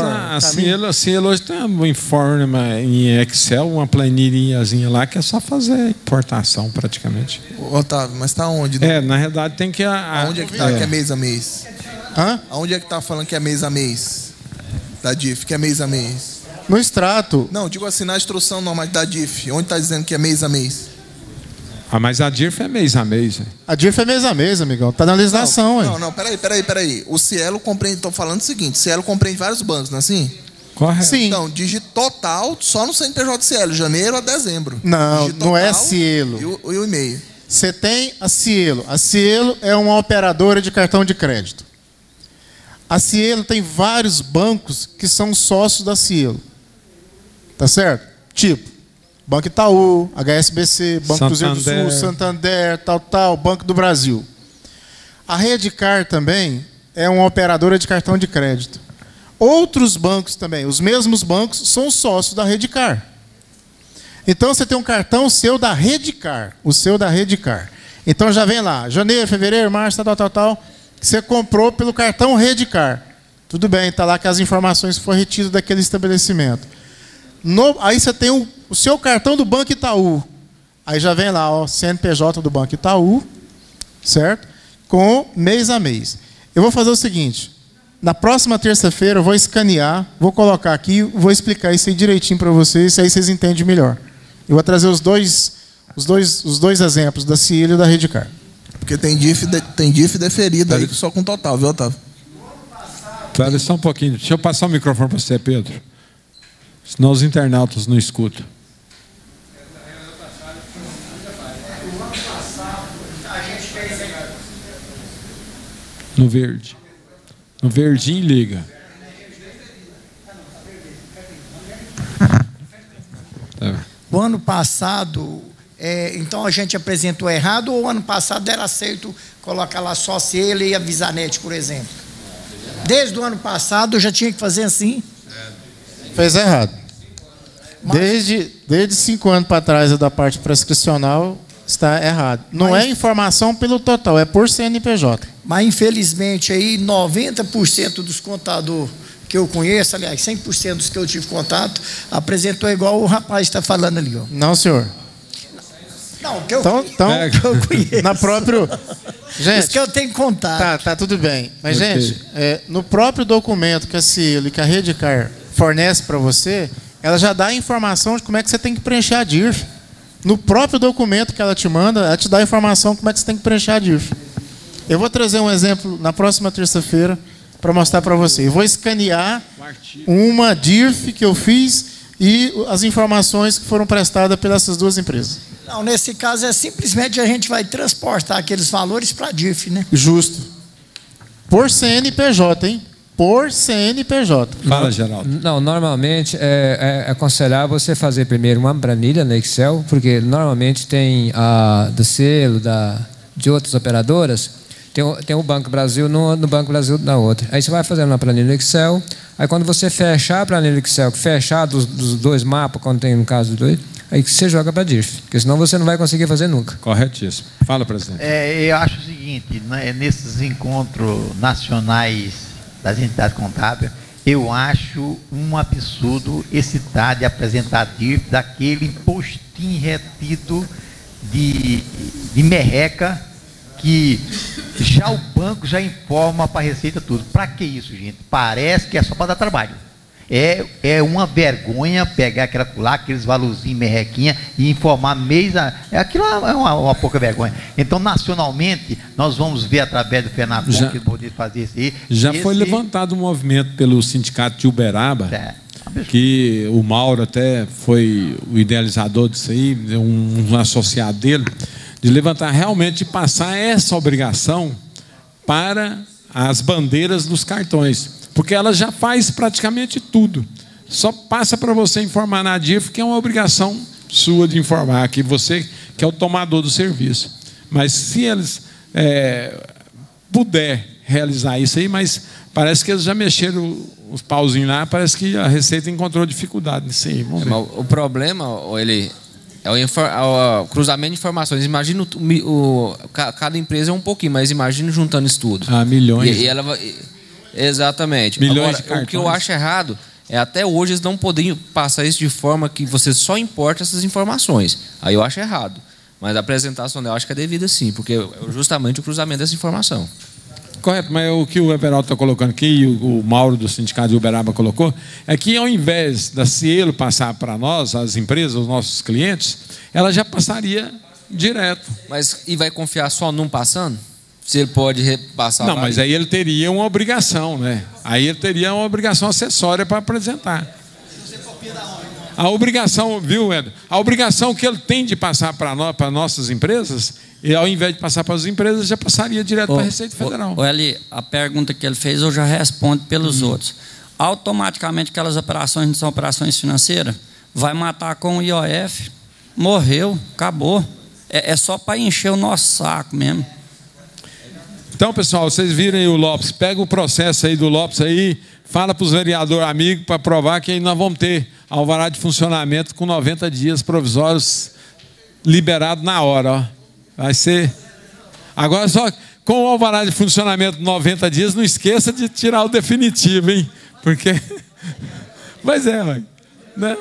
a Cielo hoje tem um informe em Excel, uma planilhazinha lá, que é só fazer importação praticamente. Otávio, mas está onde? Na realidade tem que... Onde é que está? Que é mês a mês? Hã? Aonde é que está falando que é mês a mês? Da DIF, que é mês a mês? No extrato. Não, digo assim, na instrução normal da DIF, onde está dizendo que é mês a mês? Ah, mas a DIF é mês a mês. A DIF é mês a mês, amigão. Está na legislação, hein? Não, peraí. O Cielo compreende, estou falando o seguinte, o Cielo compreende vários bancos, não é assim? Correto. Sim. Então, dígito total só no CNPJ Cielo, janeiro a dezembro. Não, Dígito não é total Cielo. E o e-mail. Você tem a Cielo. A Cielo é uma operadora de cartão de crédito. A Cielo tem vários bancos que são sócios da Cielo. Tá certo? Tipo, Banco Itaú, HSBC, Banco Cruzeiro do Sul, Santander, tal, Banco do Brasil. A Redcar também é uma operadora de cartão de crédito. Outros bancos também, os mesmos bancos, são sócios da Redcar. Então você tem um cartão seu da Redcar, o seu da Redcar. Então já vem lá, janeiro, fevereiro, março, tal, que você comprou pelo cartão Redcar. Tudo bem, está lá que as informações foram retidas daquele estabelecimento. Aí você tem o seu cartão do Banco Itaú. Aí já vem lá, ó, CNPJ do Banco Itaú, certo? Com mês a mês. Eu vou fazer o seguinte, na próxima terça-feira eu vou escanear, vou colocar aqui, vou explicar isso aí direitinho para vocês, aí vocês entendem melhor. Eu vou trazer os dois exemplos, da Cielo e da Redcar. Porque tem DIF deferida aí só com total, viu, Otávio? Espera só um pouquinho. Deixa eu passar o microfone para você, Pedro. Senão os internautas não escutam. No verde. No verdinho liga. Tá. O ano passado, então a gente apresentou errado, ou o ano passado era aceito colocar lá só Cielo e a Visanet, por exemplo? Desde o ano passado já tinha que fazer assim? Fez errado. Desde 5 anos para trás da parte prescricional está errado. Não é informação pelo total, é por CNPJ. Mas infelizmente aí 90% dos contadores que eu conheço, aliás, 100% dos que eu tive contato, apresentou igual o rapaz está falando ali, ó. Não, senhor. Não, que eu, que eu conheço. Na próprio... Gente, isso que eu tenho contato. Tá tudo bem. Mas, gente, no próprio documento que a Cielo e que a Redcar fornece para você, ela já dá a informação de como é que você tem que preencher a DIRF. No próprio documento que ela te manda, ela te dá a informação de como é que você tem que preencher a DIRF. Eu vou trazer um exemplo na próxima terça-feira para mostrar para você. Eu vou escanear uma DIRF que eu fiz e as informações que foram prestadas pelas essas duas empresas. Não, nesse caso é simplesmente a gente vai transportar aqueles valores para a DIRF, né? Justo. Por CNPJ, hein? Por CNPJ. Fala, Geraldo. Não, normalmente é aconselhável você fazer primeiro uma planilha no Excel, porque normalmente tem do selo, de outras operadoras, tem o Banco Brasil no Banco Brasil na outra. Aí você vai fazendo uma planilha no Excel, aí quando você fechar a planilha no Excel, fechar dos dois mapas, quando tem no caso dos dois, aí que você joga para a DIRF, porque senão você não vai conseguir fazer nunca. Corretíssimo. Fala, presidente. Eu acho o seguinte, né, nesses encontros nacionais das entidades contábeis, eu acho um absurdo esse tal de apresentar a DIRF daquele impostinho retido de merreca que já o banco já informa para a Receita tudo. Para que isso, gente? Parece que é só para dar trabalho. É uma vergonha pegar aqueles valorzinhos merrequinha e informar mês a... Aquilo é uma pouca vergonha. Então, nacionalmente, nós vamos ver através do FENACOM que poder fazer isso aí. Já foi levantado um movimento pelo sindicato de Uberaba, que o Mauro até foi o idealizador disso aí, um associado dele, de levantar realmente, de passar essa obrigação para as bandeiras dos cartões. Porque ela já faz praticamente tudo. Só passa para você informar na DIRF, que é uma obrigação sua de informar, que você que é o tomador do serviço. Mas se eles puder realizar isso aí, mas parece que eles já mexeram os pauzinhos lá, parece que a Receita encontrou dificuldade nisso aí. O problema, é o cruzamento de informações. Imagina cada empresa é um pouquinho, mas imagina juntando isso tudo. Milhões. E ela vai... Exatamente. Milhões. Agora, o que eu acho errado é até hoje eles não podem passar isso de forma que você só importa essas informações. Aí eu acho errado. Mas a apresentação eu acho que é devida sim, porque é justamente o cruzamento dessa informação. correto, mas o que o Everaldo está colocando aqui, e o Mauro do Sindicato de Uberaba colocou, é que ao invés da Cielo passar para nós, as empresas, os nossos clientes, ela já passaria direto. Mas e vai confiar só num passando? Se ele pode repassar? Não, mas aí ele teria uma obrigação, né? Aí ele teria uma obrigação acessória para apresentar. A obrigação, viu, Ed? A obrigação que ele tem de passar para nossas empresas, e ao invés de passar para as empresas, já passaria direto para a Receita Federal. Eli, a pergunta que ele fez eu já respondo pelos outros. Automaticamente aquelas operações não são operações financeiras, vai matar com o IOF, morreu, acabou. É só para encher o nosso saco mesmo. Então, pessoal, vocês viram aí o Lopes, pega o processo aí do Lopes aí, fala para os vereadores amigos para provar que aí nós vamos ter alvará de funcionamento com 90 dias provisórios liberado na hora, ó. Vai ser. Agora só com o alvará de funcionamento 90 dias, não esqueça de tirar o definitivo, hein? Porque. Mas é, mãe. Né?